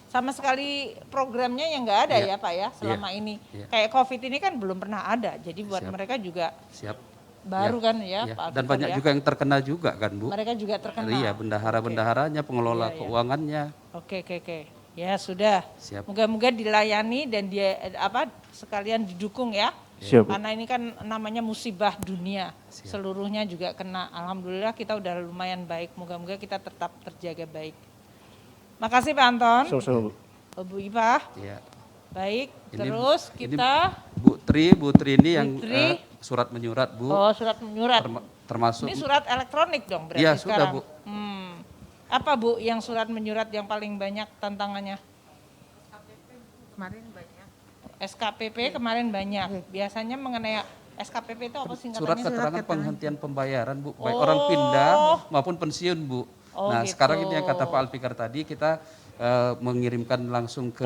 sama sekali programnya yang nggak ada ya Pak ya selama ini. Kayak COVID ini kan belum pernah ada, jadi buat mereka juga baru kan ya Pak. Dan banyak juga yang terkena juga kan Bu. Mereka juga terkena. Iya, bendahara-bendaharanya, pengelola keuangannya. Oke. Ya sudah. Moga-moga dilayani dan dia sekalian didukung ya. Siap. Karena ini kan namanya musibah dunia. Seluruhnya juga kena. Alhamdulillah kita udah lumayan baik. Moga-moga kita tetap terjaga baik. Makasih Pak Anton. Sama-sama Bu. Bu Iva. Iya. Baik. Ini, Terus kita Bu Tri ini yang surat menyurat Bu. Oh, surat menyurat. Termasuk. Ini surat elektronik dong berarti Iya, sekarang. sudah Bu. Apa Bu yang surat menyurat yang paling banyak tantangannya? Kemarin banyak. SKPP kemarin banyak. Biasanya mengenai SKPP itu apa singkatannya? Surat keterangan penghentian pembayaran Bu, baik orang pindah maupun pensiun Bu. Nah gitu. sekarang ini yang kata Pak Alfikar tadi, kita mengirimkan langsung ke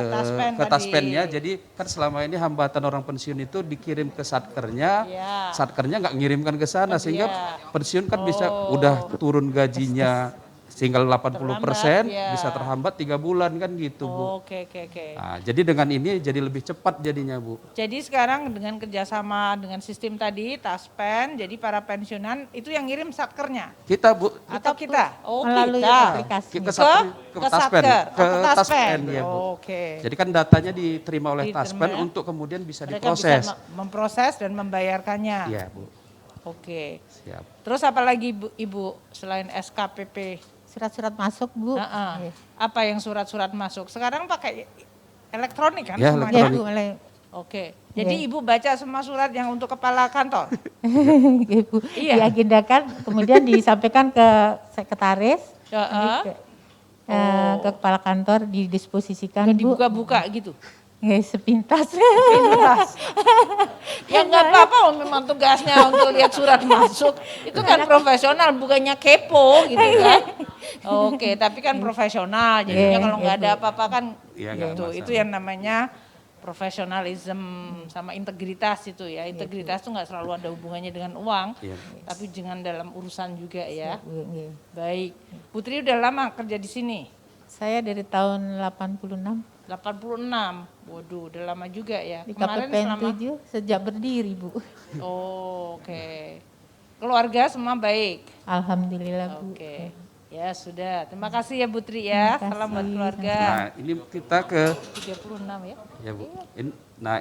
Taspennya. Jadi kan selama ini hambatan orang pensiun itu dikirim ke Satkernya, Satkernya nggak ngirimkan ke sana, sehingga pensiun kan bisa udah turun gajinya tinggal 80% bisa terhambat 3 bulan kan gitu Bu. Oke. Nah, jadi dengan ini jadi lebih cepat jadinya Bu. Jadi sekarang dengan kerjasama dengan sistem tadi Taspen, jadi para pensiunan itu yang ngirim Satkernya? Kita Bu. Atau kita? Oh melalui kita. aplikasi. Ke Taspen. Ke Taspen ya Bu. Oke. Jadi kan datanya diterima oleh Taspen untuk kemudian bisa mereka diproses. bisa memproses dan membayarkannya. Iya Bu. Oke. Siap. Terus apa lagi Ibu selain SKPP? Surat-surat masuk Bu. Apa yang surat-surat masuk? Sekarang pakai elektronik kan Ya, semuanya? elektronik. Oke. Jadi Ibu baca semua surat yang untuk kepala kantor? Ibu diagendakan, kemudian disampaikan ke sekretaris, ke kepala kantor, didisposisikan Bu. Dibuka-buka gitu? Sepintas. Ya nggak apa-apa, memang tugasnya untuk lihat surat masuk. Itu kan profesional, bukannya kepo gitu kan. Oke, tapi kan profesional. Jadinya kalau nggak ada apa-apa kan gitu. Itu yang namanya profesionalism sama integritas itu ya. Integritas itu nggak selalu ada hubungannya dengan uang, tapi dengan dalam urusan juga ya. Baik. Putri udah lama kerja di sini? Saya dari tahun 86. 86, waduh udah lama juga ya. Di Kemarin KPPN selama 7 sejak berdiri Bu. Oh, oke. Keluarga semua baik? Alhamdulillah Bu. Oke. Ya sudah, terima kasih ya Putri ya. Salam buat keluarga. Nah ini kita ke 36 ya. Ya Bu.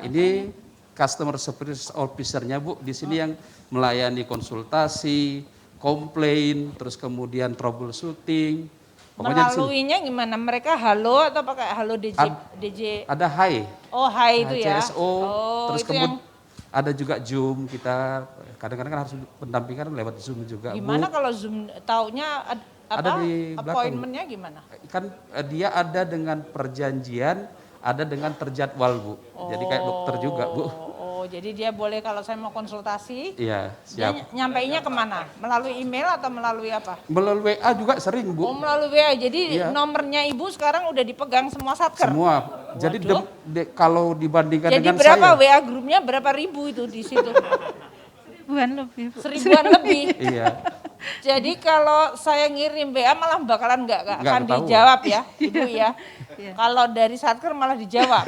Ini customer service officer-nya Bu. Di sini yang melayani konsultasi, komplain, terus kemudian troubleshooting, Pokoknya di sini. Melaluinya gimana? Mereka halo atau pakai halo DJ? Ada Hai. Oh, Hai itu ya. CSO, terus itu yang ada juga Zoom, kita kadang-kadang kan harus pendampingan lewat Zoom juga. gimana Bu. kalau Zoom taunya Ada di belakang. appointment-nya gimana? Kan dia ada dengan perjanjian, ada dengan terjadwal, Bu. Jadi kayak dokter juga, Bu. Oh, jadi dia boleh kalau saya mau konsultasi, Iya, dia siap. nyampainya kemana? Melalui email atau melalui apa? Melalui WA juga sering, Bu. Oh, melalui WA. Jadi Iya. nomornya Ibu sekarang udah dipegang semua satker? Semua. Jadi kalau dibandingkan Jadi dengan berapa saya. WA grupnya, berapa ribu itu di situ? Seribuan lebih, Bu. Seribuan lebih. Iya. Jadi kalau saya ngirim WA malah bakalan nggak akan ketahuan. dijawab ya, Ibu ya. Kalau dari satker malah dijawab.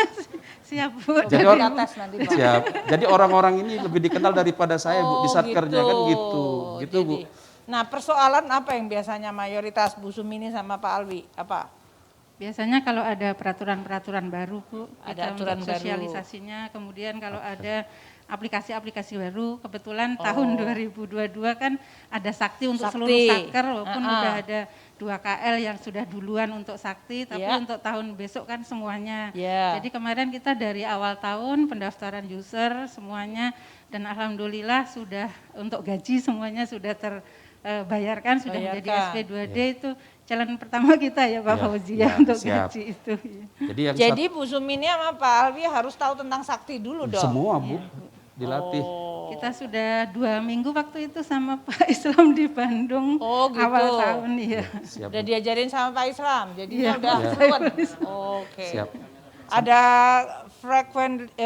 Siap, Bu. Jadi Coba diatas nanti, Pak. siap. Jadi orang-orang ini lebih dikenal daripada saya, Bu, di satkernya kan gitu. Gitu, Bu. Jadi, nah, persoalan apa yang biasanya mayoritas Bu Sumini sama Pak Alwi? Apa? Biasanya kalau ada peraturan-peraturan baru, Bu, Ada kita aturan untuk baru. sosialisasinya, kemudian kalau ada aplikasi-aplikasi baru, kebetulan tahun 2022 kan ada sakti untuk Sakti. seluruh satker, walaupun udah ada 2 KL yang sudah duluan untuk sakti, tapi Iya. untuk tahun besok kan semuanya. Iya. Jadi kemarin kita dari awal tahun pendaftaran user semuanya, dan alhamdulillah sudah untuk gaji semuanya sudah terbayarkan, sudah menjadi Bayarkan. SP2D itu jalan pertama kita ya Pak Ya, Fauzi ya, ya untuk siap. gaji itu. Jadi yang Jadi Bu Sumini sama Pak Alwi harus tahu tentang sakti dulu dong. semua, Bu, dilatih. Kita sudah 2 minggu waktu itu sama Pak Islam di Bandung Oh, gitu. awal tahun ya. Siap, Udah Bu. diajarin sama Pak Islam, jadinya Iya. udah Iya. fluent. Oke. Siap. Ada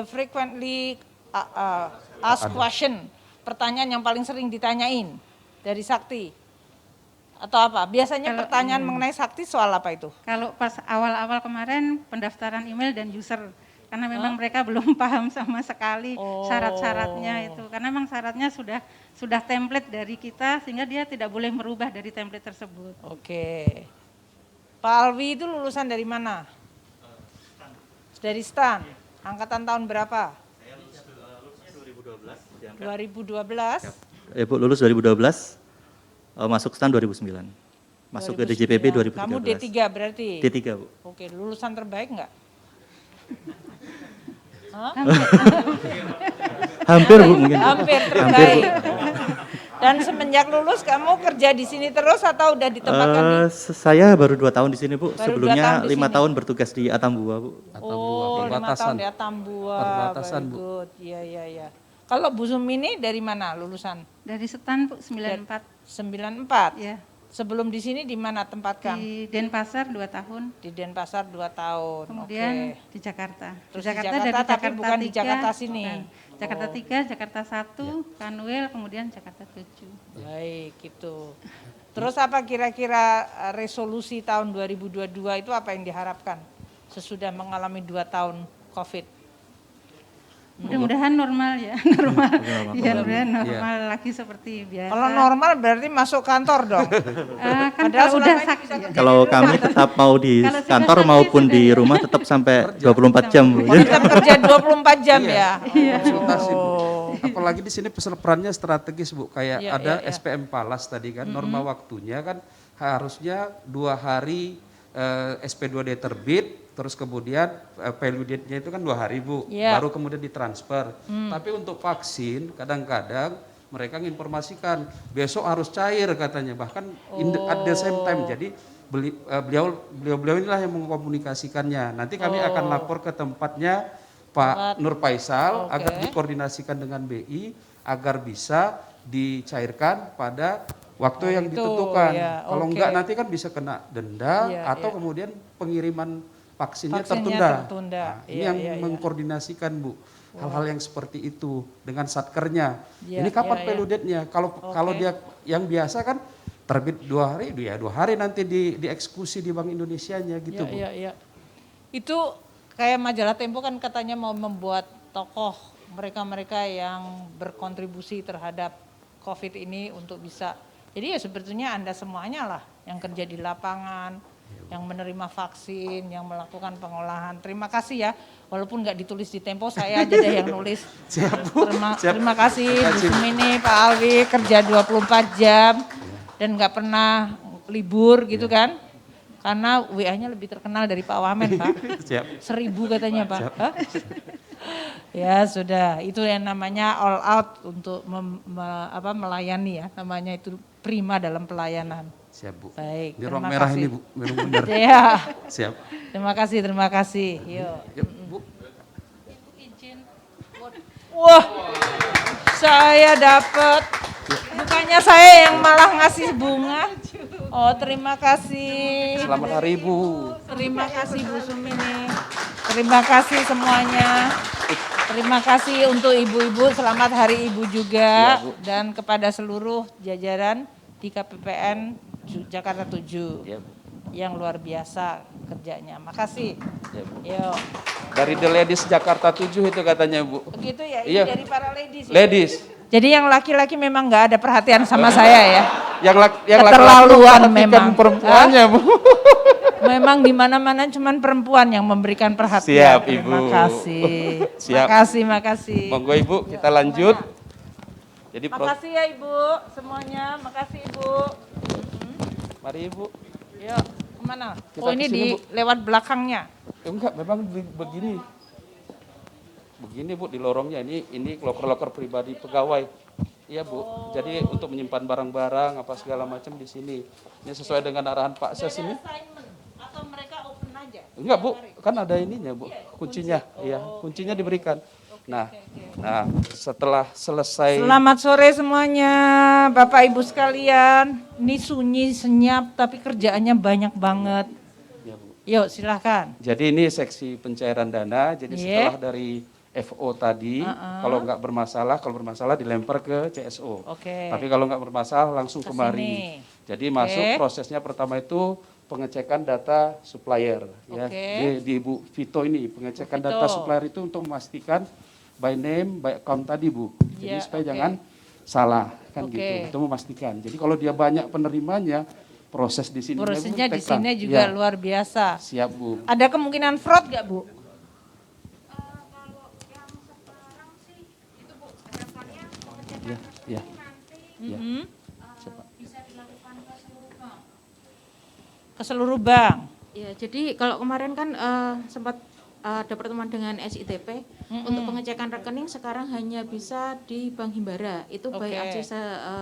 frequently asked question, pertanyaan yang paling sering ditanyain dari sakti atau apa? Biasanya Kalau- pertanyaan mengenai sakti soal apa itu? Kalau pas awal-awal kemarin pendaftaran email dan user, karena memang mereka belum paham sama sekali syarat-syaratnya itu, karena memang syaratnya sudah template dari kita sehingga dia tidak boleh merubah dari template tersebut. Oke. Pak Alwi itu lulusan dari mana? Dari STAN. Angkatan tahun berapa? 2012. Ya Bu, lulus 2012, masuk STAN 2009. Masuk ke DJPP 2013. Kamu D3 berarti? D3 Bu. Oke, lulusan terbaik enggak? Hah? Hampir Bu mungkin. Hampir terbaik. Dan semenjak lulus kamu kerja di sini terus atau udah ditempatkan di? Saya baru 2 tahun di sini Bu. Baru 2 Sebelumnya tahun di 5 sini. tahun bertugas di Atambua Bu. Oh, 5 tahun di Atambua. Perbatasan, Very Bu. good. Iya, iya, iya. Kalau Bu Sumini dari mana lulusan? Dari STAN Bu 94 94. ya. Sebelum di sini di mana tempatkan? Di Denpasar 2 tahun. Di Denpasar 2 tahun. Kemudian Oke. di Jakarta. Terus di di Jakarta, Jakarta, dari tapi Jakarta bukan di 3, Jakarta sini. bukan. Jakarta 3, Jakarta 1, Kanwil, kemudian Jakarta 7. Baik, gitu. Terus apa kira-kira resolusi tahun 2022 itu apa yang diharapkan sesudah mengalami 2 tahun COVID? Mudah-mudahan normal ya, normal. Iya, Iya, mudah-mudahan normal lagi seperti biasa. Kalau normal berarti masuk kantor dong. Kan Padahal kalau udah selama ini sakit. bisa kerja Kalau di rumah. kami tetap mau di Kalau sudah kantor sakit maupun sudah di ya. rumah tetap sampai 24 jam Bu. Tetap kerja 24 jam ya. Konsultasi, Bu. Apalagi di sini perannya strategis, Bu. Kayak Iya, ada iya, iya. SPM Palas tadi kan, norma waktunya kan harusnya 2 hari SP2D terbit, terus kemudian value date-nya itu kan 2 hari, Bu. Iya. Baru kemudian ditransfer. Tapi untuk vaksin kadang-kadang mereka menginformasikan besok harus cair katanya, bahkan at the same time. Jadi beliau inilah yang mengkomunikasikannya. Nanti kami akan lapor ke tempatnya Pak Nur Faisal agar dikoordinasikan dengan BI agar bisa dicairkan pada waktu yang itu, ditentukan. ya, Kalau oke. enggak nanti kan bisa kena denda Iya, atau iya. kemudian pengiriman vaksinnya Vaksinnya tertunda. tertunda. Nah, ini Iya, yang iya, iya. mengkoordinasikan, Bu. Hal-hal yang seperti itu dengan satkernya. Iya, Ini kapan iya, iya. value date-nya? Kalau dia yang biasa kan terbit 2 hari, ya 2 hari nanti dieksekusi di Bank Indonesianya gitu, Bu. Iya, iya. Itu kayak majalah Tempo kan katanya mau membuat tokoh mereka-mereka yang berkontribusi terhadap COVID ini untuk bisa. Jadi ya sebetulnya Anda semuanya lah yang kerja di lapangan, yang menerima vaksin, yang melakukan pengolahan. Terima kasih ya, walaupun nggak ditulis di Tempo, saya aja deh yang nulis. Siap, Bu. Siap. Terima kasih Terima Bu kasih. Sumini, Pak Alwi kerja 24 jam dan nggak pernah libur gitu kan. Karena WA-nya lebih terkenal dari Pak Wamen, Pak. Siap. 1000 katanya, Pak. Hah? Ya sudah, itu yang namanya all out untuk melayani ya, namanya itu prima dalam pelayanan. Siap, Bu. Baik, Di ruang terima merah kasih. ini, Bu, memang benar. Ya. Siap. Terima kasih. Yuk. Yuk, Bu. Wah, saya dapat. Bukannya saya yang malah ngasih bunga. Oh, terima kasih. Selamat hari Ibu. Terima kasih Bu Sumini. Terima kasih semuanya. Terima kasih untuk ibu-ibu, selamat Hari Ibu juga. Ya, Bu. Dan kepada seluruh jajaran di KPPN Jakarta 7 Ya, Bu. yang luar biasa kerjanya. Makasih. Ya, Bu. Yuk. Dari The Ladies Jakarta 7 itu katanya, Bu. Begitu ya, ini Iya. dari para ladies. Ya? Ladies. Jadi yang laki-laki memang nggak ada perhatian sama saya ya. Yang Keterlaluan laki-laki memang. perempuannya, Bu. Memang di mana-mana cuman perempuan yang memberikan perhatian. Siap, Ibu. Terima kasih. Siap. Makasih. Monggo Ibu, kita lanjut. Jadi Makasih ya Ibu semuanya. Makasih Ibu. Mari Ibu. Yuk, kemana? Kita Oh ini kesini, di Bu. lewat belakangnya. Enggak, memang begini. Begini Bu, di lorongnya ini loker-loker pribadi pegawai. Iya Bu, jadi untuk menyimpan barang-barang apa segala macam di sini. Ini sesuai dengan arahan Pak Ses ini. Atau mereka open aja? Enggak Bu, kan ada ininya Bu, kuncinya. Iya, kuncinya diberikan. Nah, setelah selesai. Selamat sore semuanya, Bapak Ibu sekalian. Ini sunyi, senyap, tapi kerjaannya banyak banget. Ya, Bu. Yuk silahkan. Jadi ini seksi pencairan dana. Jadi Iya. setelah dari FO tadi, kalau nggak bermasalah dilempar ke CSO. Oke. Tapi kalau nggak bermasalah langsung Ke kemari. sini. Jadi Oke. masuk prosesnya pertama itu pengecekan data supplier. Ya. Oke. Di Ibu Vito ini pengecekan Vito. data supplier itu untuk memastikan by name, by account tadi Bu. Jadi Ya, supaya oke. jangan salah kan Oke. gitu. Itu memastikan. Jadi kalau dia banyak penerimanya, proses di sini Prosesnya di sini juga luar biasa. Siap Bu. Ada kemungkinan fraud nggak Bu? Ya, ya. Ya. Ke seluruh bank. Ya, jadi kalau kemarin kan sempat ada pertemuan dengan SITP untuk pengecekan rekening sekarang hanya bisa di Bank Himbara. Itu Oke.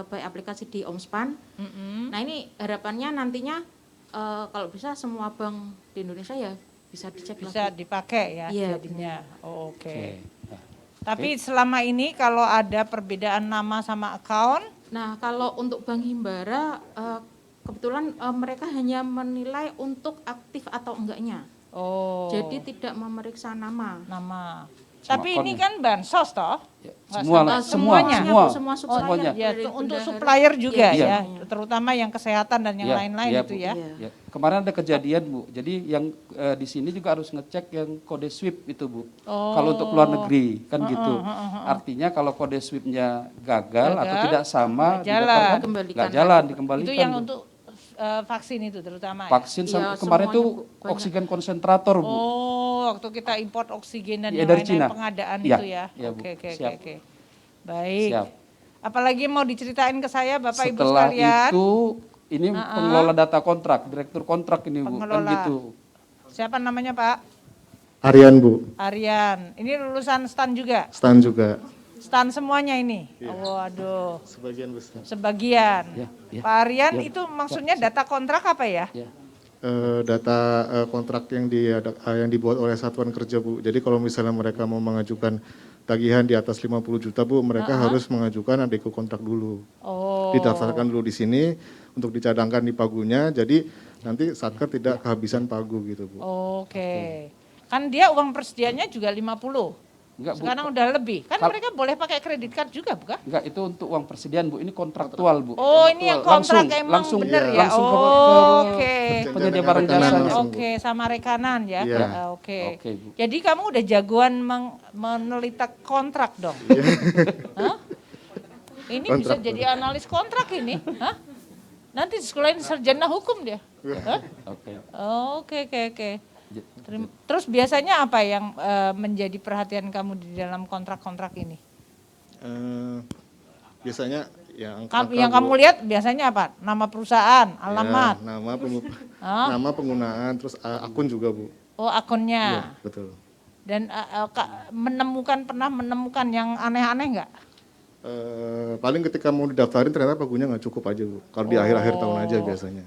by aplikasi di Omspan. Nah, ini harapannya nantinya kalau bisa semua bank di Indonesia ya bisa dicek Bisa lagi. dipakai ya Iya, jadinya. Oh, oke. Nah, Tapi selama ini kalau ada perbedaan nama sama account, Nah, kalau untuk Bank Himbara kebetulan mereka hanya menilai untuk aktif atau enggaknya. oh, Jadi tidak memeriksa nama. nama. Sama Tapi ini account-nya. kan bansos toh? Nggak Semua, sama- semuanya. Semua Oh, supplier. ya, dari untuk bendahara. supplier juga Iya. ya, terutama yang kesehatan dan yang Iya, lain-lain iya, itu Bu. ya. Ya. Kemarin ada kejadian Bu, jadi yang di sini juga harus ngecek yang kode SWIFT itu Bu. Kalau untuk luar negeri kan gitu. Artinya kalau kode SWIFT-nya gagal atau Gagal, tidak sama, nggak jalan. didaftarkan, Dikembalikan nggak jalan, lagi. dikembalikan. Itu yang Bu. untuk vaksin itu terutama Vaksin Ya, kemarin semuanya, tuh Bu. Banyak. oksigen konsentrator Bu. Oh, waktu kita import oksigen dan Iya, yang dari lain-lain Cina. pengadaan Iya, itu ya. iya, Bu. Oke. Siap. Baik. Siap. Apalagi mau diceritain ke saya Bapak Ibu Setelah sekalian? itu ini pengelola data kontrak, direktur kontrak ini Bu, kan Pengelola. gitu. Siapa namanya Pak? Aryan Bu, Aryan. Ini lulusan STAN juga? STAN juga. STAN semuanya ini? Iya. Waduh. Sebagian besar. Sebagian. Ya, ya. Pak Aryan Ya. itu maksudnya data kontrak apa ya? Ya. Data kontrak yang dibuat oleh Satuan Kerja Bu. Jadi kalau misalnya mereka mau mengajukan tagihan di atas 50 juta Bu, mereka harus mengajukan adeko kontrak dulu. Oh. Didaftarkan dulu di sini untuk dicadangkan di pagunya. Jadi nanti Satker tidak kehabisan pagu gitu Bu. Oke. Kan dia uang persediaannya juga 50. Enggak, Bu. Sekarang udah lebih. Kan Kal- mereka boleh pakai kredit card juga, bukan? Enggak, itu untuk uang persediaan Bu, ini kontraktual Bu. Oh, ini yang kontrak emang langsung, bener ya? Langsung ke Oke. penyedia barang Rekanan jasanya. langsung, Bu. Oke, sama rekanan ya. Iya. Oke. Oke, Bu. Jadi kamu udah jagoan meneliti kontrak dong. Hah? Ini bisa Kontrak, jadi analis kontrak ini. Hah? Nanti sekolahin sarjana hukum dia. Hah? Oke. Oke. Terus biasanya apa yang menjadi perhatian kamu di dalam kontrak-kontrak ini? Biasanya Yang kamu lihat biasanya apa? Nama perusahaan, alamat. Ya, nama penggunaan, terus akun juga Bu. Oh akunnya. Iya, betul. Dan pernah menemukan yang aneh-aneh nggak? Paling ketika mau didaftarin ternyata pagunya nggak cukup aja Bu. Kalau di akhir-akhir tahun aja biasanya.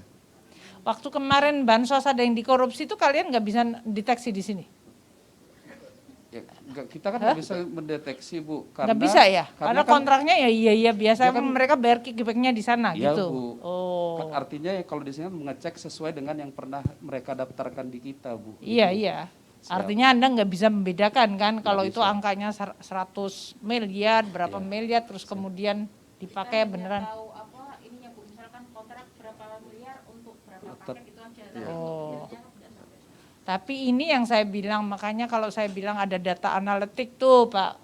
Waktu kemarin bansos ada yang dikorupsi itu kalian nggak bisa deteksi di sini? Ya, kita kan nggak bisa mendeteksi Bu. Nggak bisa ya? Karena kan, kontraknya ya iya biasa kan, mereka bayar kickbacknya di sana ya, gitu. Bu. Oh. Kan artinya ya kalau di sini mengecek sesuai dengan yang pernah mereka daftarkan di kita Bu. Iya gitu. iya. Artinya Anda nggak bisa membedakan kan kalau itu bisa. angkanya 100 miliar, berapa miliar terus kemudian dipakai beneran. Tahu apa ininya Bu, misalkan kontrak berapa miliar untuk berapa paket itu aja. Oh. Tapi ini yang saya bilang, makanya kalau saya bilang ada data analitik tuh Pak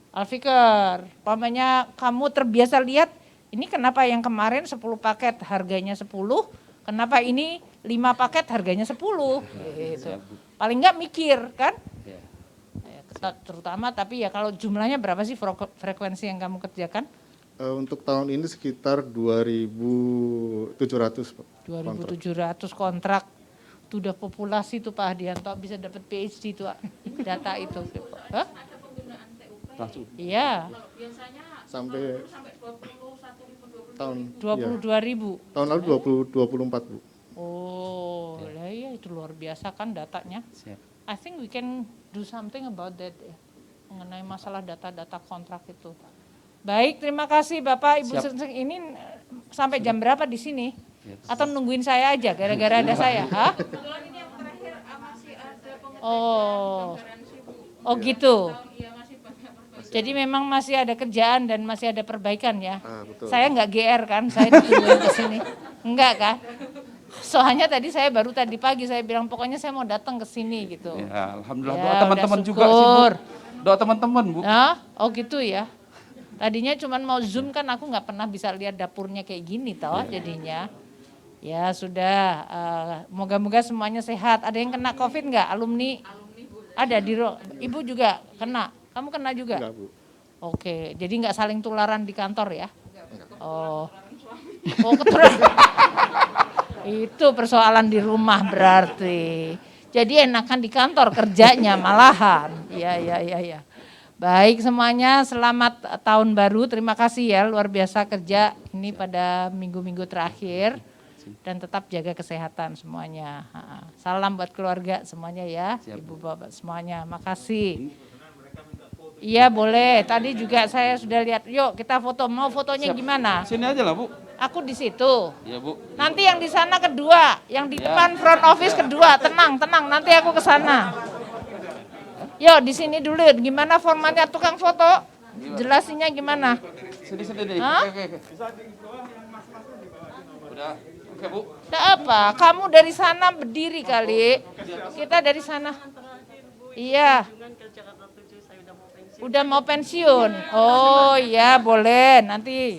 Alfikar. Umpamanya kamu terbiasa lihat, ini kenapa yang kemarin 10 paket harganya 10, kenapa ini 5 paket harganya 10. Gitu. Paling nggak mikir kan? Ya, terutama tapi ya kalau jumlahnya berapa sih frekuensi yang kamu kerjakan? Untuk tahun ini sekitar 2.700 Pak. 2.700 kontrak. Itu udah populasi tuh Pak Hadianto bisa dapat PhD tuh data itu. Hah? Iya. Sampai tahun 22.000. Tahun lalu 24 Bu. Oh, lah iya itu luar biasa kan datanya. Siap. I think we can do something about that ya. Mengenai masalah data-data kontrak itu. Baik, terima kasih Bapak Ibu. Ini sampai jam berapa di sini? Atau nungguin saya aja gara-gara ada saya? Hah? Oh gitu. Jadi memang masih ada kerjaan dan masih ada perbaikan ya. Betul. Saya nggak GR kan, saya ditungguin ke sini. Enggak kan? Soalnya tadi saya baru tadi pagi saya bilang pokoknya saya mau datang ke sini gitu. Ya, alhamdulillah Ya, doa teman-teman juga sih Bu. Doa teman-teman Bu. Nah, oh gitu ya. Tadinya cuman mau Zoom kan aku nggak pernah bisa lihat dapurnya kayak gini toh jadinya. Ya sudah, moga-moga semuanya sehat. Ada yang kena COVID nggak? Alumni? Ada di Ibu juga kena. Kamu kena juga? Enggak Bu. Oke, jadi nggak saling tularan di kantor ya? Oh ketularan. Itu persoalan di rumah berarti. Jadi enakan di kantor kerjanya malahan. Iya. Baik semuanya, selamat tahun baru. Terima kasih ya, luar biasa kerja ini pada minggu-minggu terakhir. Dan tetap jaga kesehatan semuanya. Salam buat keluarga semuanya ya, Ibu Bapak semuanya. Makasih. Iya boleh, tadi juga saya sudah lihat. Yuk kita foto, mau fotonya gimana? Sini aja lah Bu. Aku di situ. Iya Bu. Nanti yang di sana kedua, yang di depan front office kedua. Tenang, nanti aku ke sana. Yuk di sini dulu. Gimana formatnya tukang foto? Jelasinnya gimana? Sini deh. Oke. Udah. Oke Bu. Tidak apa, kamu dari sana berdiri kali. Kita dari sana. Iya. Udah mau pensiun. Oh iya boleh nanti.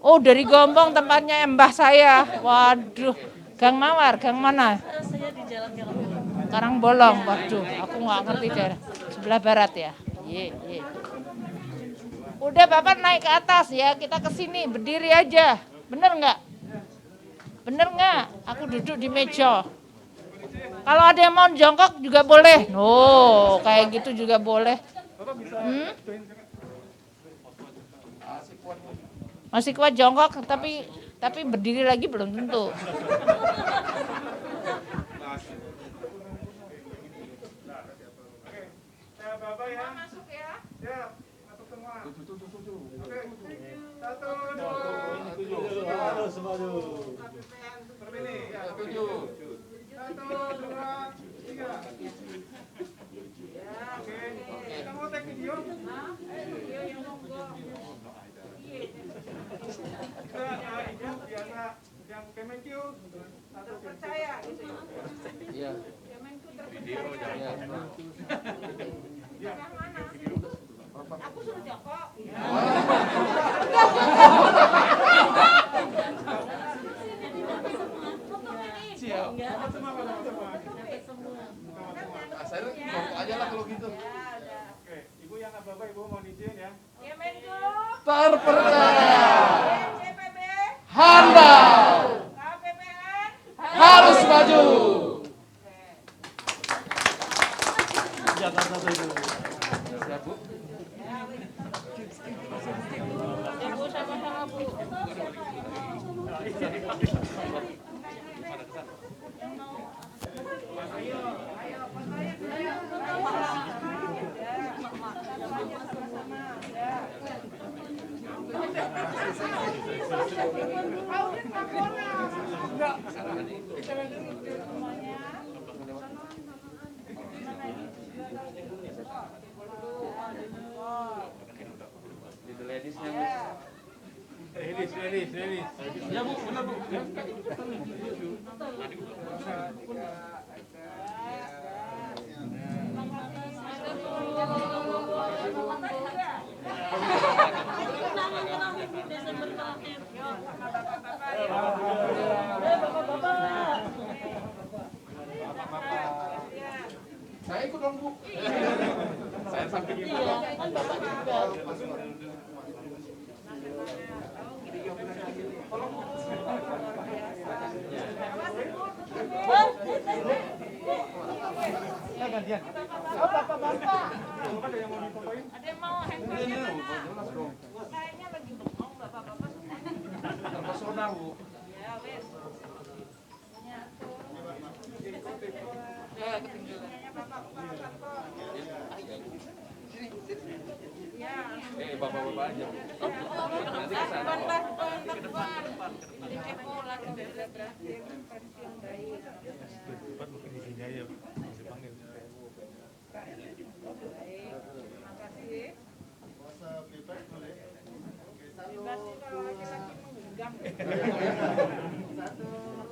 Oh dari Gombong tempatnya Mbah saya. Waduh. Gang Mawar, gang mana? Saya di Jalan Karangbolong. Waduh, aku nggak ngerti daerah. Sebelah barat ya. Iya. Udah Bapak naik ke atas ya, kita ke sini berdiri aja. Bener nggak? Aku duduk di meja. Kalau ada yang mau jongkok juga boleh. Oh, kayak gitu juga boleh. Masih kuat jongkok, tapi berdiri lagi belum tentu. Bapak ya. Masuk ya. Ya, masuk semua. Oke. 1, 2, 3. Terpilih ya. 1, 2, 3. Oke. Kita mau take video? Video yang monggo. Kita Ibu biasa yang Kemenq terpercaya gitu ya. Iya. Kemenq terpercaya. Yang mana? Aku suruh Joko. Siap. Dapat semua. Saya jongkok aja lah kalau gitu. Oke, Ibu yang Bapak Ibu mau izin ya. Ya Menko. Terpercaya. maju. Jakarta maju. Ladies. Ya Bu, benar Bu. Saya ikut dong Bu. Saya samping Ibu. Gantian. Bapak. Ada yang mau difotoin? Ada yang mau handphone? Kayaknya lagi mau bapak-bapak. Terpesona Bu. Ya wes. Ya ketinggalan. Bapak-bapak aja. Nanti ke sana. Ke depan. Di sini aja dipanggil. Terima kasih. Bebas kalau laki-laki menggenggam. 1,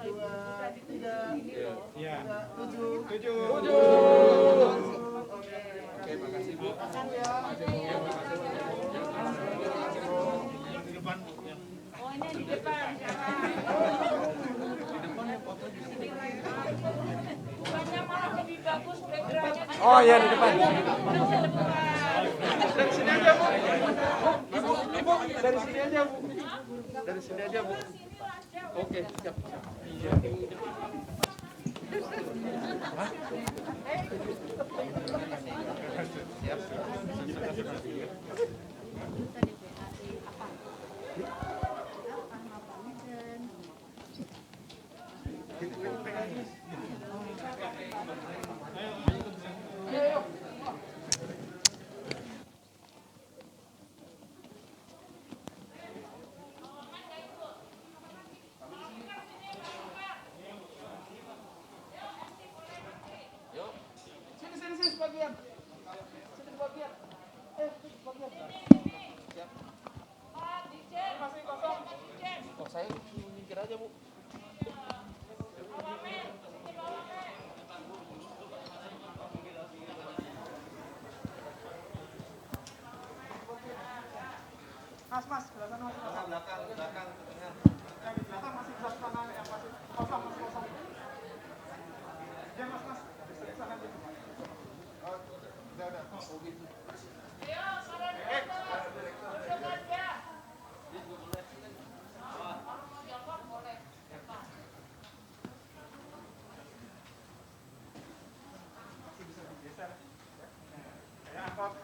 2, 3. Ya. 7. Oke, makasih Bu. Di depan Bu. Oh, ini di depan. Bukannya malah lebih bagus background-nya. Oh iya di depan. Dari sini aja Bu. Ibu dari sini aja Bu. Dari sini aja Bu. Oke, siap. Iya. Sini sebagian. Sebagian. Siap. Masih kosong. Oh, saya mikir aja, Bu. Mas, sebelah sana masih kosong. Belakang, ke tengah. Yang di belakang masih sebelah sana yang masih kosong. Ya, Mas. Di sana aja. Oh, udah. Oh, gitu. Ayo, saran masih bisa digeser. Saya angkot.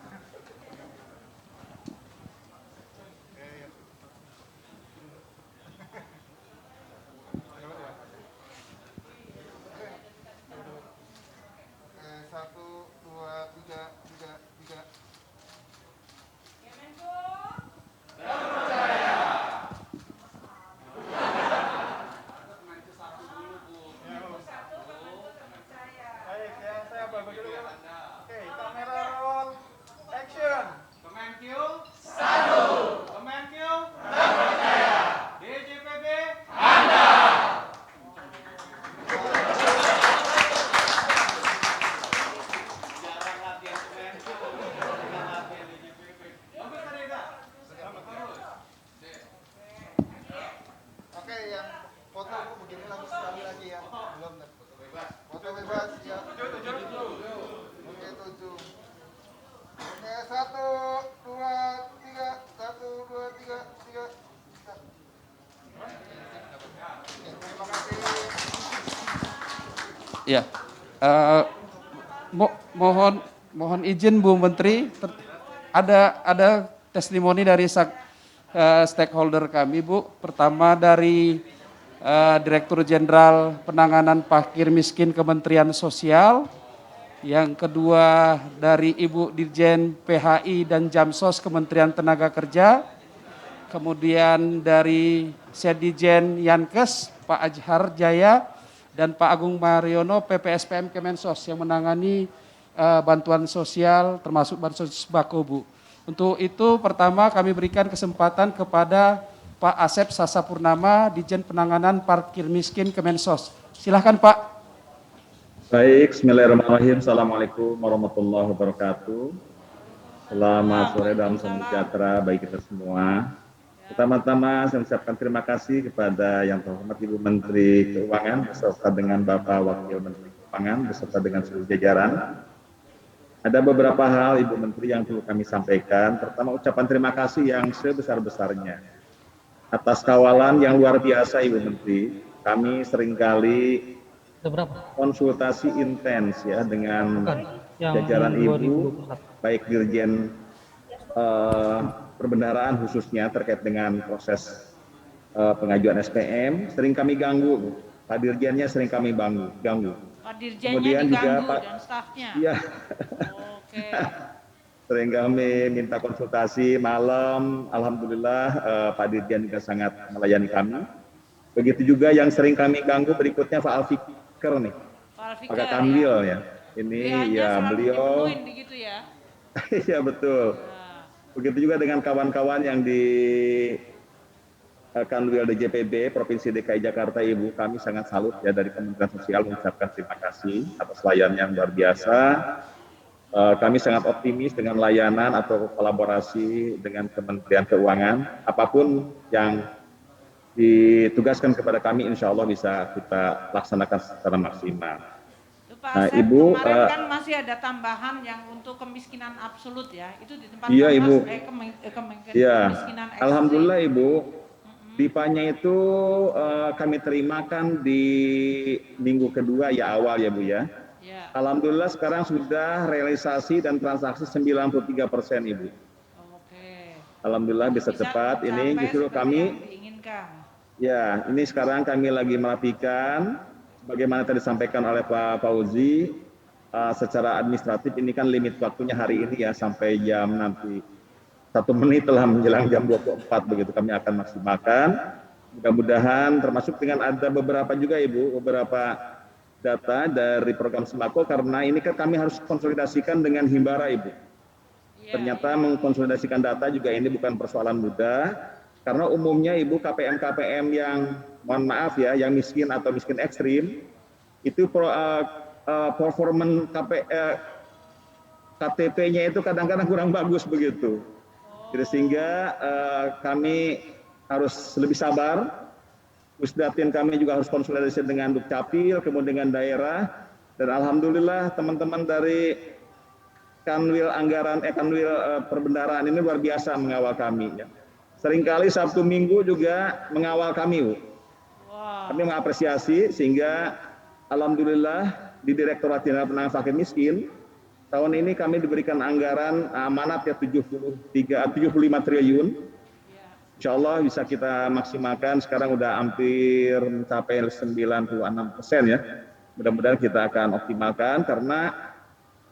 Ya, mohon izin Bu Menteri, ada testimoni dari stakeholder kami Bu. Pertama dari Direktur Jenderal Penanganan Fakir Miskin Kementerian Sosial. Yang kedua dari Ibu Dirjen PHI dan Jamsos Kementerian Tenaga Kerja. Kemudian dari Sedijen Yankes Pak Ajhar Jaya dan Pak Agung Mariono PPSPM Kemensos yang menangani bantuan sosial termasuk bantuan sembako Bu. Untuk itu pertama kami berikan kesempatan kepada Pak Asep Sasapurnama, Dijen Penanganan Parkir Miskin Kemensos. Silahkan Pak. Baik, bismillahirrahmanirrahim. Assalamualaikum warahmatullahi wabarakatuh. Selamat sore dan salam sejahtera bagi kita semua. Pertama-tama saya ucapkan terima kasih kepada yang terhormat Ibu Menteri Keuangan beserta dengan Bapak Wakil Menteri Keuangan beserta dengan seluruh jajaran. Ada beberapa hal Ibu Menteri yang perlu kami sampaikan. Pertama, ucapan terima kasih yang sebesar-besarnya atas kawalan yang luar biasa Ibu Menteri. Kami seringkali konsultasi intens ya dengan jajaran Ibu, baik Dirjen Perbendaharaan khususnya terkait dengan proses pengajuan SPM. Sering kami ganggu, Pak Dirjennya sering kami ganggu. Pak Dirjennya Kemudian juga Pak, dan stafnya. Iya. Oke. Sering kami minta konsultasi malam, alhamdulillah Pak Dirjen juga sangat melayani kami. Begitu juga yang sering kami ganggu berikutnya Pak Alfikar nih, Pak Kanwil ya. Ini ya beliau. Gitu ya. Iya betul. Begitu juga dengan kawan-kawan yang di Kanwil DJPB Provinsi DKI Jakarta Ibu, kami sangat salut ya dari Kementerian Sosial mengucapkan terima kasih atas layanan yang luar biasa. Kami sangat optimis dengan layanan atau kolaborasi dengan Kementerian Keuangan. Apapun yang ditugaskan kepada kami, insya Allah bisa kita laksanakan secara maksimal. Pak Nah, Asep, Ibu, kemarin kan masih ada tambahan yang untuk kemiskinan absolut ya, itu di tempat iya, Ibu. Iya, kemiskinan ekstrim. alhamdulillah Ibu, DIPA-nya itu kami terimakan di minggu kedua ya awal ya Bu ya. Alhamdulillah sekarang sudah realisasi dan transaksi 93% Ibu. Alhamdulillah bisa cepat. Ini justru kami, ya ini sekarang kami lagi merapikan. Bagaimana tadi disampaikan oleh Pak Fauzi, secara administratif ini kan limit waktunya hari ini ya sampai jam nanti 1 menit telah menjelang jam 24 begitu kami akan maksimalkan. Mudah-mudahan termasuk dengan ada beberapa juga Ibu, beberapa data dari program sembako karena ini kan kami harus konsolidasikan dengan Himbara Ibu. Ternyata mengkonsolidasikan data juga ini bukan persoalan mudah karena umumnya Ibu KPM-KPM yang mohon maaf ya, yang miskin atau miskin ekstrim itu performan KTP-nya itu kadang-kadang kurang bagus begitu. Jadi sehingga kami harus lebih sabar. Pusdatin kami juga harus konsolidasi dengan Dukcapil, kemudian dengan daerah, dan alhamdulillah teman-teman dari Kanwil Perbendaharaan ini luar biasa mengawal kami. Ya. Seringkali Sabtu Minggu juga mengawal kami, Bu. Kami mengapresiasi sehingga alhamdulillah di Direktorat Jenderal Penanganan Fakir Miskin tahun ini kami diberikan anggaran amanat ya 75 triliun. Insya Allah bisa kita maksimalkan, sekarang udah hampir mencapai 96% ya. Mudah-mudahan kita akan optimalkan karena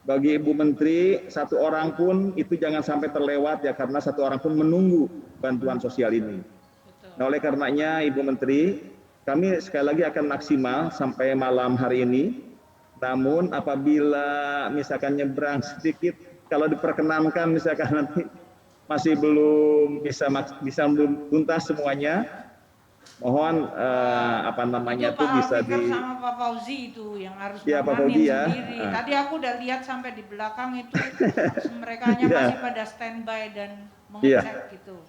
bagi Ibu Menteri, satu orang pun itu jangan sampai terlewat ya karena satu orang pun menunggu bantuan sosial ini. Nah oleh karenanya Ibu Menteri, kami sekali lagi akan maksimal sampai malam hari ini. Namun apabila misalkan nyebrang sedikit, kalau diperkenankan misalkan nanti masih belum bisa belum tuntas semuanya, mohon itu bisa di sama Pak Fauzi itu yang harus ya, Pak Fauzi ya. Sendiri. Tadi aku udah lihat sampai di belakang itu mereka masih pada standby dan mengecek gitu.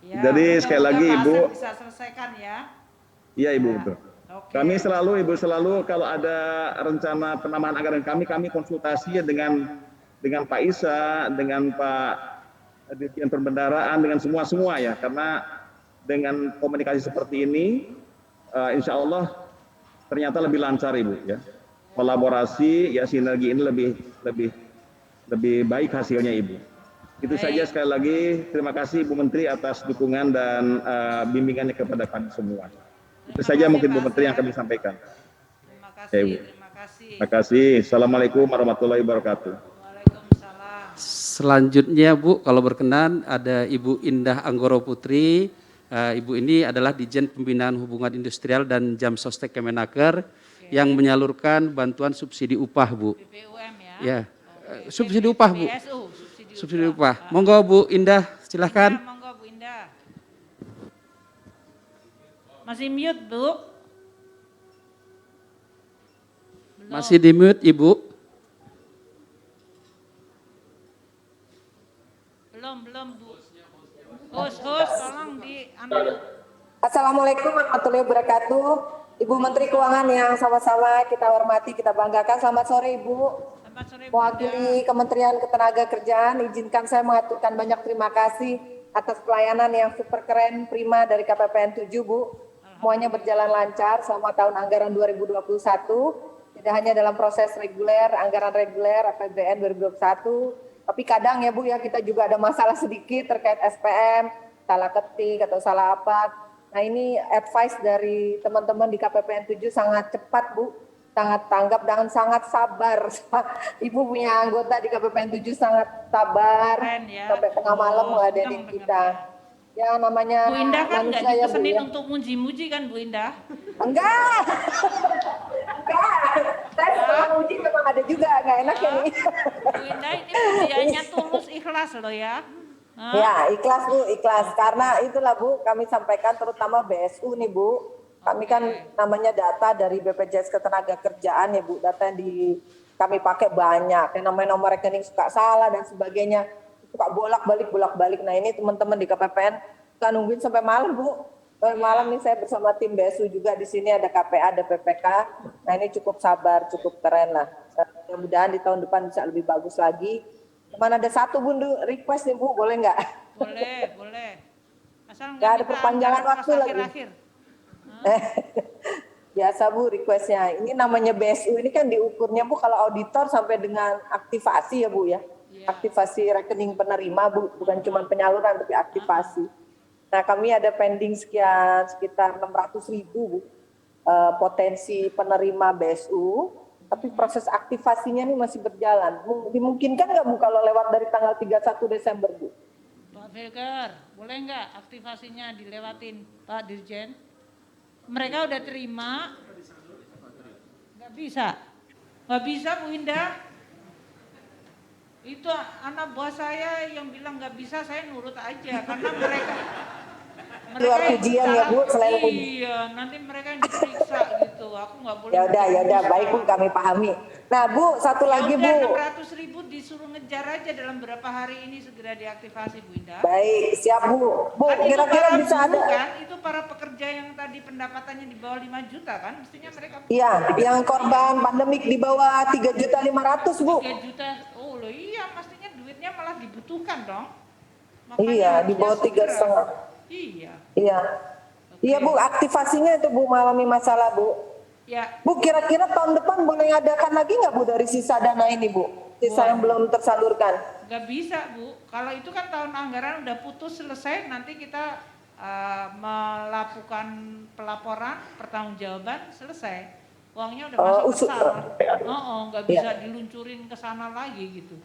Ya, jadi sekali lagi Ibu bisa selesaikan ya. Iya Ibu betul. Kami selalu Ibu kalau ada rencana penambahan anggaran kami konsultasi dengan Pak Isa, dengan Pak Dirjen Perbendaharaan, dengan semua ya, karena dengan komunikasi seperti ini, insya Allah ternyata lebih lancar Ibu ya. kolaborasi, ya sinergi ini lebih baik hasilnya Ibu. Itu saja, sekali lagi terima kasih Ibu Menteri atas dukungan dan bimbingannya kepada kami semua. Itu saja mungkin Bu Menteri yang kami sampaikan. Terima kasih, Ibu. terima kasih. Terima kasih. Assalamualaikum warahmatullahi wabarakatuh. Selanjutnya Bu, kalau berkenan ada Ibu Indah Anggoro Putri. Ibu ini adalah Dijen Pembinaan Hubungan Industrial dan Jamsostek Kemenaker yang menyalurkan bantuan subsidi upah Bu. BPUM Ya, subsidi upah Bu. BSU, Subsidi upah. Monggo Bu Indah, silahkan. Monggo Bu Indah. Masih mute Bu? Masih di mute Ibu. Belum Bu. Host, tolong di unmute. Assalamualaikum warahmatullahi wabarakatuh. Ibu Menteri Keuangan yang sama-sama kita hormati, kita banggakan. Selamat sore Ibu. Selamat sore Bu. Mewakili Kementerian Ketenagakerjaan, izinkan saya mengaturkan banyak terima kasih atas pelayanan yang super keren, prima dari KPPN 7 Bu. Semuanya berjalan lancar selama tahun anggaran 2021. Tidak hanya dalam proses reguler, anggaran reguler APBN 2021, tapi kadang ya Bu ya kita juga ada masalah sedikit terkait SPM, salah ketik atau salah apa. Nah ini advice dari teman-teman di KPPN 7 sangat cepat Bu, sangat tanggap dan sangat sabar. Ibu punya anggota di KPPN 7 sangat sabar, ya. sampai tengah malam ngeladenin kita. Ya namanya Bu Indah kan nggak manusia ya Bu dipesenin ya. untuk muji-muji kan Bu Indah? Enggak. Saya suka muji memang ada juga, nggak enak ya nih. Bu Indah ini pujiannya tulus ikhlas loh ya. Ya ikhlas Bu, ikhlas. Karena itulah Bu kami sampaikan terutama BSU nih Bu. Kami kan namanya data dari BPJS Ketenagakerjaan ya Bu. Data yang kami pakai banyak. Yang namanya nomor rekening suka salah dan sebagainya. Suka bolak-balik. Nah ini teman-teman di KPPN suka nungguin sampai malam Bu. Sampai malam nih saya bersama tim BSU juga di sini ada KPA, ada PPK. Nah ini cukup sabar, cukup keren lah. Mudah-mudahan di tahun depan bisa lebih bagus lagi. Cuman ada satu Bu request nih Bu, boleh nggak? Boleh. Asal nggak ada perpanjangan waktu lagi. Akhir. Biasa Bu requestnya. Ini namanya BSU ini kan diukurnya Bu kalau auditor sampai dengan aktivasi ya Bu ya. Aktivasi rekening penerima Bu, bukan cuma penyaluran tapi aktivasi. Nah kami ada pending sekitar 600.000 Bu potensi penerima BSU, tapi proses aktivasinya nih masih berjalan. Dimungkinkan nggak Bu kalau lewat dari tanggal 31 Desember Bu? Pak Filker, boleh nggak aktivasinya dilewatin Pak Dirjen? Mereka udah terima, nggak bisa Bu Indah. Itu anak buah saya yang bilang nggak bisa, saya nurut aja karena mereka luar ujian ya Bu, selain iya, nanti mereka yang diperiksa gitu. Aku nggak boleh. Ya udah, baik Bu, kami pahami. Nah Bu, satu lagi Bu. 600.000 disuruh ngejar aja dalam berapa hari ini segera diaktifasi Bu Indah. Baik, siap Bu. Bu, Kan kira-kira bisa ada. Kan? Itu para pekerja yang tadi pendapatannya di bawah 5 juta kan, mestinya mereka. Iya, yang korban pandemik di bawah 3.500.000 Bu. 3 juta, oh loh iya, pastinya duitnya malah dibutuhkan dong. Makanya iya, di bawah 3,5. Iya. Iya Bu, aktivasinya itu Bu mengalami masalah Bu. Ya. Bu, kira-kira tahun depan boleh ngadakan lagi nggak Bu dari sisa dana ini Bu? Sisa yang belum tersalurkan. Nggak bisa Bu, kalau itu kan tahun anggaran udah putus selesai, nanti kita melakukan pelaporan, pertanggungjawaban selesai. Uangnya udah masuk ke sana. Nggak bisa diluncurin ke sana lagi gitu.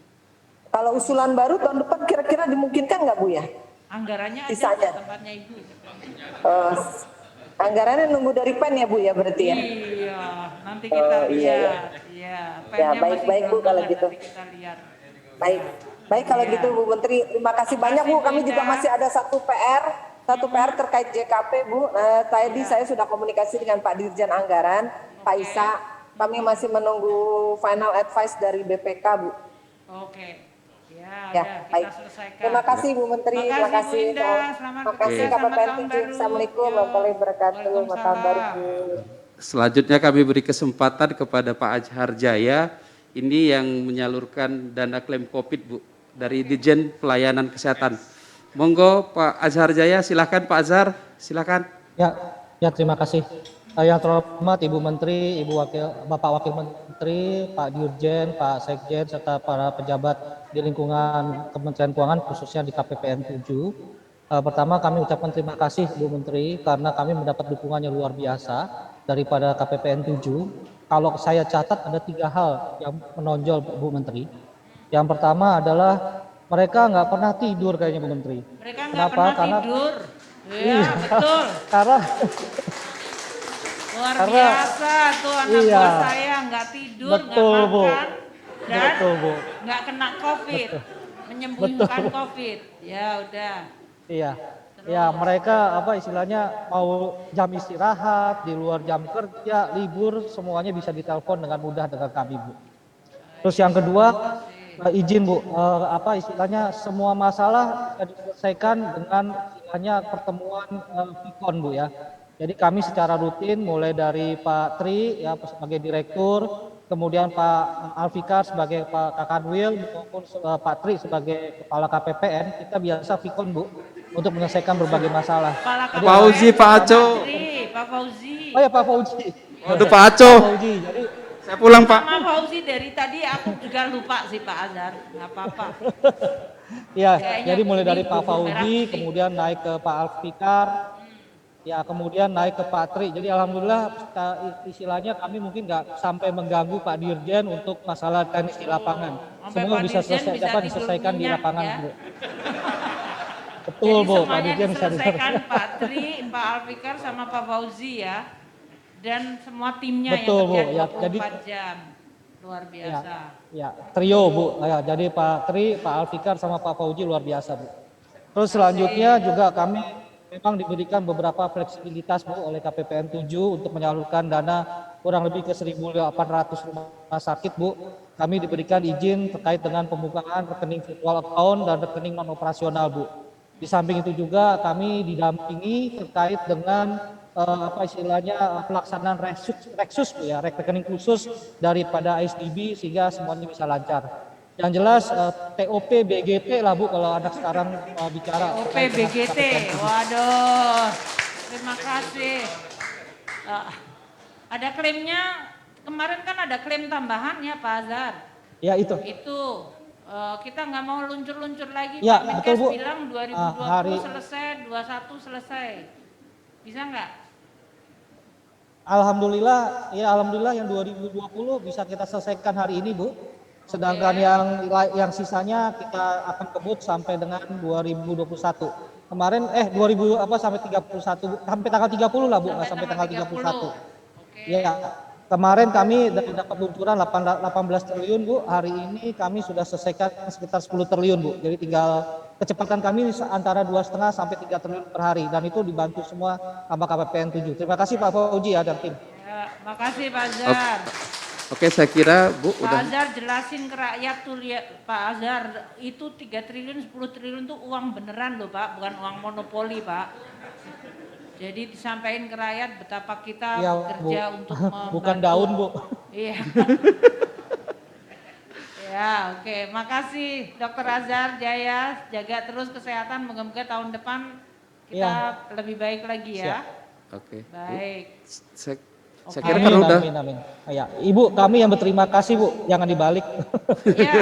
Kalau usulan baru tahun depan kira-kira dimungkinkan nggak Bu ya? Anggarannya sisanya ada tempatnya Ibu. Anggarannya nunggu dari PEN ya Bu ya berarti ya? Iya, nanti kita lihat. Iya, ya baik Bu kalau gitu. Kita lihat. Baik kalau gitu Bu Menteri, terima kasih banyak Bu. Kami juga masih ada satu PR terkait JKP Bu. Tadi saya sudah komunikasi dengan Pak Dirjen Anggaran, Pak Isa. Kami masih menunggu final advice dari BPK Bu. Oke. Ya, baik. Terima kasih Bu Menteri, terima kasih. Terima kasih KPPN 7. Assalamualaikum warahmatullahi wabarakatuh. Selamat tahun baru Bu. Selanjutnya kami beri kesempatan kepada Pak Azhar Jaya, ini yang menyalurkan dana klaim COVID Bu, dari Dijen Pelayanan Kesehatan. Monggo Pak Azhar Jaya, silakan Pak Azhar, silakan. Ya terima kasih. Yang terhormat Ibu Menteri, Bapak Wakil Menteri, Pak Dirjen, Pak Sekjen, serta para pejabat di lingkungan Kementerian Keuangan khususnya di KPPN 7. Pertama kami ucapkan terima kasih Bu Menteri karena kami mendapat dukungannya luar biasa daripada KPPN 7. Kalau saya catat ada 3 hal yang menonjol Bu Menteri. Yang pertama adalah mereka nggak pernah tidur kayaknya Bu Menteri. Mereka nggak pernah tidur. Iya, betul. Karena luar biasa tuh anak buah saya nggak tidur, betul, nggak makan, dan betul, Bu. nggak kena COVID, menyembuhkan COVID. Ya udah. Iya. Ya mereka istilahnya mau jam istirahat, di luar jam kerja, libur, semuanya bisa ditelepon dengan mudah dengan kami, Bu. Terus yang kedua, izin Bu, istilahnya semua masalah bisa diselesaikan dengan istilahnya pertemuan Vikon Bu ya. Jadi kami secara rutin mulai dari Pak Tri ya sebagai direktur, kemudian Pak Alfikar sebagai Pak Kakanwil maupun Pak Tri sebagai kepala KPPN, kita biasa Vikon Bu untuk menyelesaikan berbagai masalah. Pak Fauzi, Pak Aco. Pak Fauzi. Oh ya Pak Fauzi. Waduh Pak Aco. Jadi saya pulang Pak. Sama Fauzi dari tadi aku juga lupa sih Pak Azhar, nggak apa-apa. Ya, jadi mulai dari Pak Fauzi, kemudian naik ke Pak Alfikar, ya kemudian naik ke Pak Tri. Jadi alhamdulillah istilahnya kami mungkin nggak sampai mengganggu Pak Dirjen untuk masalah teknis di lapangan. Semua bisa diselesaikan di lapangan Bu. Betul Bu, Pak Dirjen bisa diselesaikan Pak Tri, Pak Alfikar sama Pak Fauzi ya. Dan semua timnya betul, yang Bu. kerja 24 jam. Luar biasa. Ya, trio Bu. Ya, jadi Pak Tri, Pak Alfikar sama Pak Fauzi luar biasa Bu. Terus selanjutnya juga kami memang diberikan beberapa fleksibilitas Bu oleh KPPN 7 untuk menyalurkan dana kurang lebih ke 1.800 rumah sakit Bu. Kami diberikan izin terkait dengan pembukaan rekening virtual account dan rekening non operasional Bu. Di samping itu juga kami didampingi terkait dengan pelaksanaan reksus Bu ya, rekening khusus daripada ASDB sehingga semuanya bisa lancar. Yang jelas TOP BGT lah Bu kalau anak sekarang bicara. TOP BGT, waduh, terima kasih. Ada klaimnya, kemarin kan ada klaim tambahan ya Pak Azhar. Ya itu. Itu kita nggak mau luncur-luncur lagi. Ya, Pak betul, Bu. bilang 2020 selesai, 2021 selesai. Bisa nggak? Alhamdulillah yang 2020 bisa kita selesaikan hari ini Bu. Sedangkan yang sisanya kita akan kebut sampai dengan 2021. Kemarin sampai 31 sampai tanggal 30 lah Bu, nggak sampai tanggal 31. Ya. Kemarin kami dapat luncuran 18 triliun Bu, hari ini kami sudah selesaikan sekitar 10 triliun Bu. Jadi tinggal kecepatan kami antara 2,5 sampai 3 triliun per hari dan itu dibantu semua sama KPPN 7. Terima kasih Pak Fauzi ya dan tim. Ya, makasih Pak Azhar. Oke, saya kira Bu Pak udah. Azhar jelasin ke rakyat tuh Pak Azhar, itu 3 triliun, 10 triliun tuh uang beneran loh Pak, bukan uang monopoli Pak. Jadi disampaikan ke rakyat betapa kita ya, bekerja Bu. untuk bukan daun Bu. Iya. Ya, oke. Makasih Dr. Azhar Jaya, jaga terus kesehatan, moga-moga tahun depan kita lebih baik lagi ya. Oke. Baik. Saya kira kalau udah. Amin. Ya, Ibu kami yang berterima kasih Bu, jangan dibalik. Ya.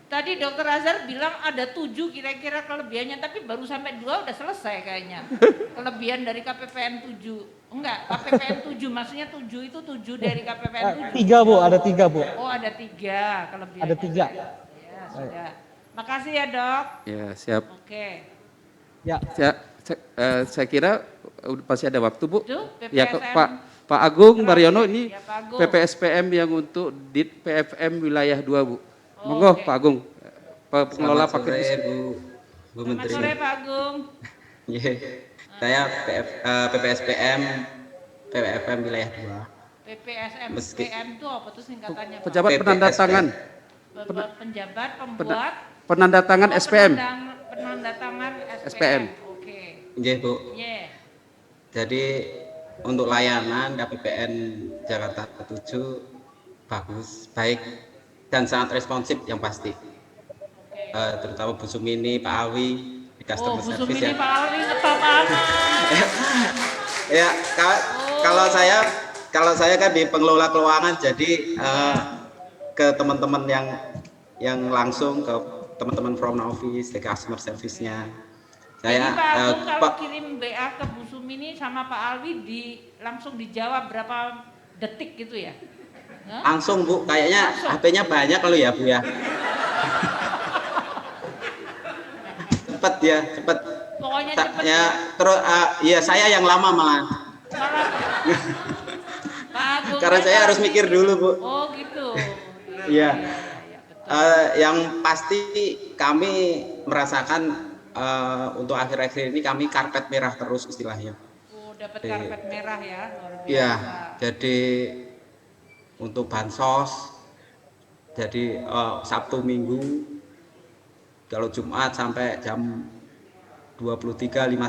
Tadi Dr. Azhar bilang ada 7 kira-kira kelebihannya, tapi baru sampai 2 udah selesai kayaknya. Kelebihan dari KPPN 7. Enggak, KPPN 7 maksudnya 7 itu 7 dari KPPN 7. 3 Bu, ada 3 Bu. Oh, ada 3 kelebihan. Ada 3. Ya, sudah. Makasih ya, Dok. Ya, siap. Oke. Ya. Saya kira pasti ada waktu Bu. Tuh, Ya, PPSM. Pak Agung Mariono ini Ya, Pak Agung. PPSPM yang untuk DIT PFM wilayah 2 Bu. Monggo Pak Agung, pengelola paket Bu Menteri. Selamat sore Pak Agung. Saya PPSPM PFM wilayah 2. PPSM PM itu apa tuh singkatannya Pak? Pejabat penanda tangan. Penjabat pembuat penanda tangan SPM. Penanda tangan SPM. Oke. Nggih Bu. Iya. Jadi untuk layanan KPPN Jakarta 7 bagus, baik dan sangat responsif yang pasti. Terutama Bu Sumini, Pak Awi di customer Bu service Sumini, ya. Pak Awi ngetop amat. Ya, Kalau saya kan di pengelola keuangan, jadi ke teman-teman yang langsung ke teman-teman front office, ke customer service-nya. Jadi Pak Agung kalau kirim BA ke Bu Sumini sama Pak Alwi langsung dijawab berapa detik gitu ya? Langsung Bu, kayaknya HP-nya banyak kalau ya Bu ya. Cepet ya, cepet. Pokoknya cepet ya. Terus ya saya yang lama malah. Pak Agung. Karena saya harus mikir dulu Bu. Oh gitu. Iya. Yang pasti kami merasakan untuk akhir-akhir ini kami karpet merah terus istilahnya. Oh, dapat karpet merah ya, luar biasa. Iya, jadi untuk bansos, jadi Sabtu Minggu, kalau Jumat sampai jam 23.59.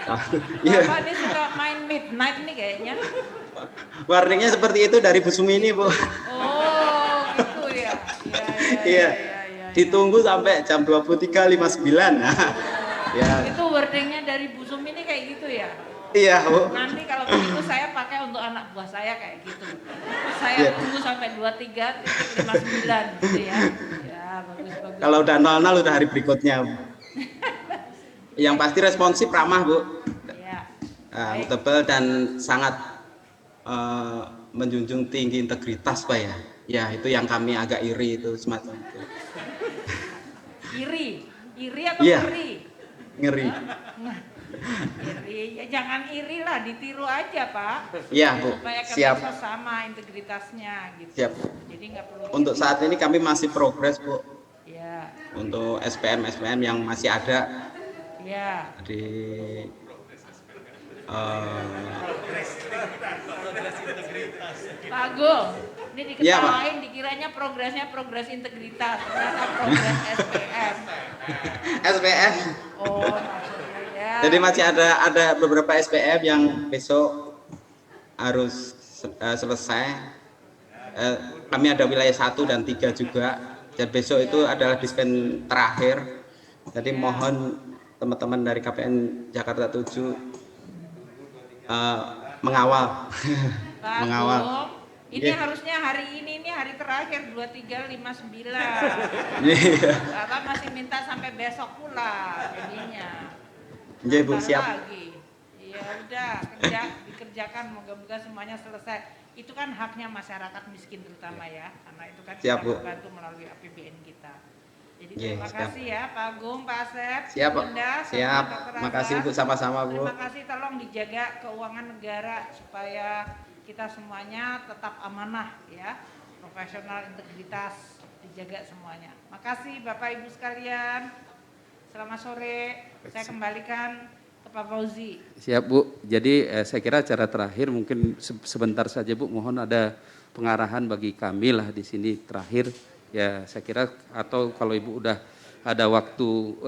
Bapak ini suka main midnight nih kayaknya. Warningnya seperti itu dari Bu Sumini Bu. Oh gitu ya. Iya. Ditunggu sampai jam 23.59. Ya. Itu wordingnya dari Bu Sumini kayak gitu ya? Iya Bu. Nanti kalau begitu saya pakai untuk anak buah saya kayak gitu. Saya tunggu sampai 23.59 gitu ya. Ya bagus. Kalau udah 00 udah hari berikutnya. Yang pasti responsif, ramah Bu. Iya. Tebal dan sangat menjunjung tinggi integritas Pak ya. Ya itu yang kami agak iri itu semacam itu. Iri atau iya. ngeri? Ngeri. Iri, ya jangan iri lah, ditiru aja Pak. Iya Bu, supaya siap. bisa sama integritasnya gitu. Siap. Jadi nggak perlu. Untuk saat ini kami masih progres Bu. Ya. Untuk SPM yang masih ada. Ya. Di Pak Agung, ini diketawain dikiranya progresnya progres integritas, ternyata progres SPM. SPM. Oh, maksudnya ya. Jadi masih ada beberapa SPM yang besok harus selesai. Kami ada wilayah 1 dan 3 juga. Dan besok itu adalah dispen terakhir. Jadi mohon teman-teman dari KPN Jakarta 7 mengawal. Pak mengawal. Agung, ini harusnya hari ini hari terakhir 23.59. Bapak masih minta sampai besok pula jadinya. Iya Bu, siap. Lagi. Ya udah dikerjakan, moga-moga semuanya selesai. Itu kan haknya masyarakat miskin terutama ya, karena itu kan siap, kita Bu. membantu melalui APBN kita. Jadi Yeah, terima siap. kasih ya Pak Agung, Pak Asep, Siap, Bu. Bunda, Siap. Dr. Raza. Makasih Bu, sama-sama Bu. Terima kasih, tolong dijaga keuangan negara supaya kita semuanya tetap amanah ya, profesional, integritas, dijaga semuanya. Makasih Bapak Ibu sekalian. Selamat sore. Saya kembalikan ke Pak Fauzi. Siap Bu, jadi saya kira acara terakhir mungkin sebentar saja Bu, mohon ada pengarahan bagi kami lah di sini terakhir. Ya saya kira atau kalau Ibu udah ada waktu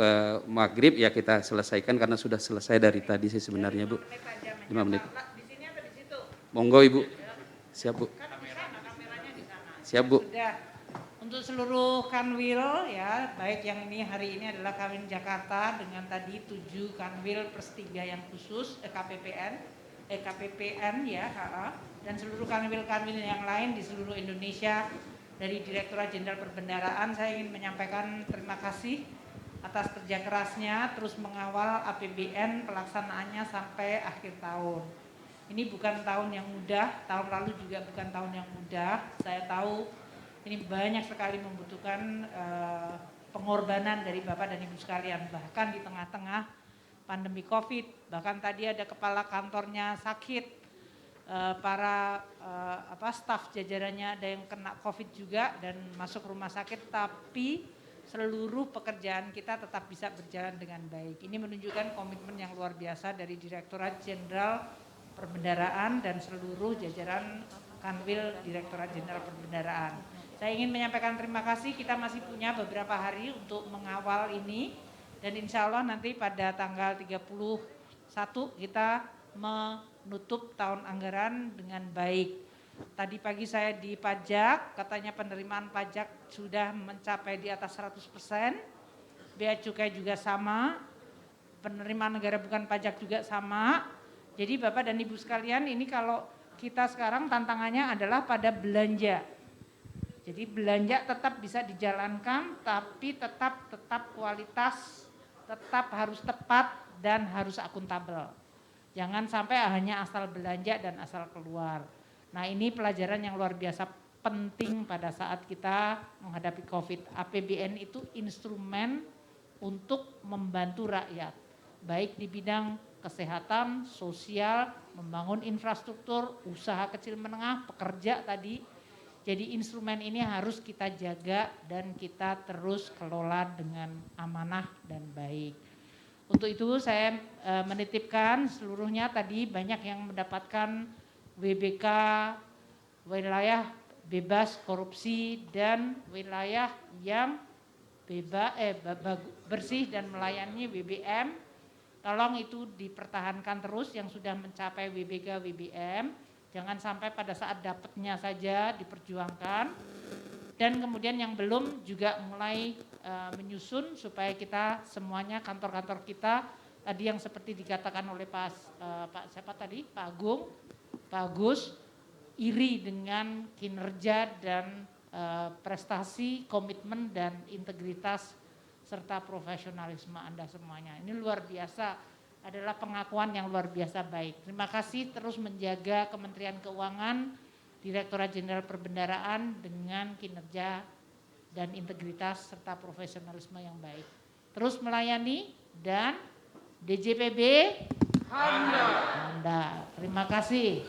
maghrib ya kita selesaikan karena sudah selesai dari tadi sih sebenarnya Bu. 5 menit. Monggo Ibu. Siap Bu. Siap Bu. Sudah. Untuk seluruh kanwil ya, baik yang ini hari ini adalah Kanwil Jakarta dengan tadi 7 kanwil plus 3 yang khusus KPPN ya, dan seluruh kanwil-kanwil yang lain di seluruh Indonesia. Dari Direktorat Jenderal Perbendaharaan saya ingin menyampaikan terima kasih atas kerja kerasnya terus mengawal APBN pelaksanaannya sampai akhir tahun. Ini bukan tahun yang mudah, tahun lalu juga bukan tahun yang mudah. Saya tahu ini banyak sekali membutuhkan pengorbanan dari Bapak dan Ibu sekalian, bahkan di tengah-tengah pandemi COVID, bahkan tadi ada kepala kantornya sakit, para staf jajarannya ada yang kena COVID juga dan masuk rumah sakit, tapi seluruh pekerjaan kita tetap bisa berjalan dengan baik. Ini menunjukkan komitmen yang luar biasa dari Direktorat Jenderal Perbendaharaan dan seluruh jajaran Kanwil Direktorat Jenderal Perbendaharaan. Saya ingin menyampaikan terima kasih, kita masih punya beberapa hari untuk mengawal ini dan insya Allah nanti pada tanggal 31 kita menutup tahun anggaran dengan baik. Tadi pagi saya di pajak, katanya penerimaan pajak sudah mencapai di atas 100%, bea cukai juga sama, penerimaan negara bukan pajak juga sama, Jadi Bapak dan Ibu sekalian, ini kalau kita sekarang tantangannya adalah pada belanja. Jadi belanja tetap bisa dijalankan, tapi tetap kualitas, tetap harus tepat dan harus akuntabel. Jangan sampai hanya asal belanja dan asal keluar. Nah, ini pelajaran yang luar biasa penting pada saat kita menghadapi COVID. APBN itu instrumen untuk membantu rakyat, baik di bidang kesehatan, sosial, membangun infrastruktur, usaha kecil menengah, pekerja tadi. Jadi instrumen ini harus kita jaga dan kita terus kelola dengan amanah dan baik. Untuk itu saya menitipkan seluruhnya tadi banyak yang mendapatkan WBK wilayah bebas korupsi dan wilayah yang bersih dan melayani WBM. Tolong itu dipertahankan terus yang sudah mencapai WBK WBM. Jangan sampai pada saat dapatnya saja diperjuangkan. Dan kemudian yang belum juga mulai menyusun supaya kita semuanya kantor-kantor kita tadi yang seperti dikatakan oleh Pak Agung, Pak Agus, iri dengan kinerja dan prestasi, komitmen dan integritas serta profesionalisme Anda semuanya. Ini luar biasa, adalah pengakuan yang luar biasa baik. Terima kasih terus menjaga Kementerian Keuangan, Direktorat Jenderal Perbendaharaan dengan kinerja dan integritas serta profesionalisme yang baik. Terus melayani dan DJPB Anda. Terima kasih.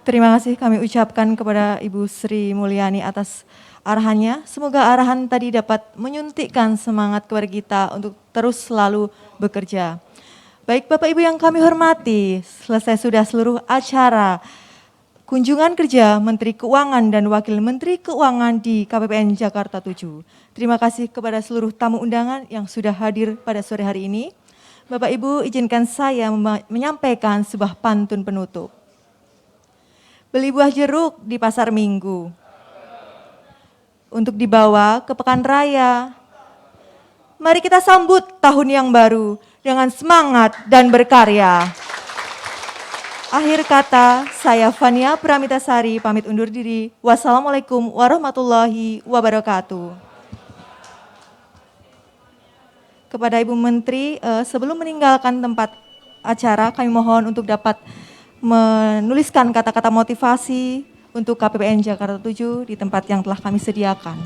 Terima kasih kami ucapkan kepada Ibu Sri Mulyani atas arahannya. Semoga arahan tadi dapat menyuntikkan semangat kepada kita untuk terus selalu bekerja. Baik Bapak Ibu yang kami hormati, selesai sudah seluruh acara kunjungan kerja Menteri Keuangan dan Wakil Menteri Keuangan di KPPN Jakarta 7. Terima kasih kepada seluruh tamu undangan yang sudah hadir pada sore hari ini. Bapak Ibu, izinkan saya menyampaikan sebuah pantun penutup. Beli buah jeruk di pasar Minggu untuk dibawa ke pekan raya. Mari kita sambut tahun yang baru dengan semangat dan berkarya. Akhir kata, saya Fania Pramitasari pamit undur diri. Wassalamualaikum warahmatullahi wabarakatuh. Kepada Ibu Menteri, sebelum meninggalkan tempat acara, kami mohon untuk dapat menuliskan kata-kata motivasi untuk KPPN Jakarta 7 di tempat yang telah kami sediakan.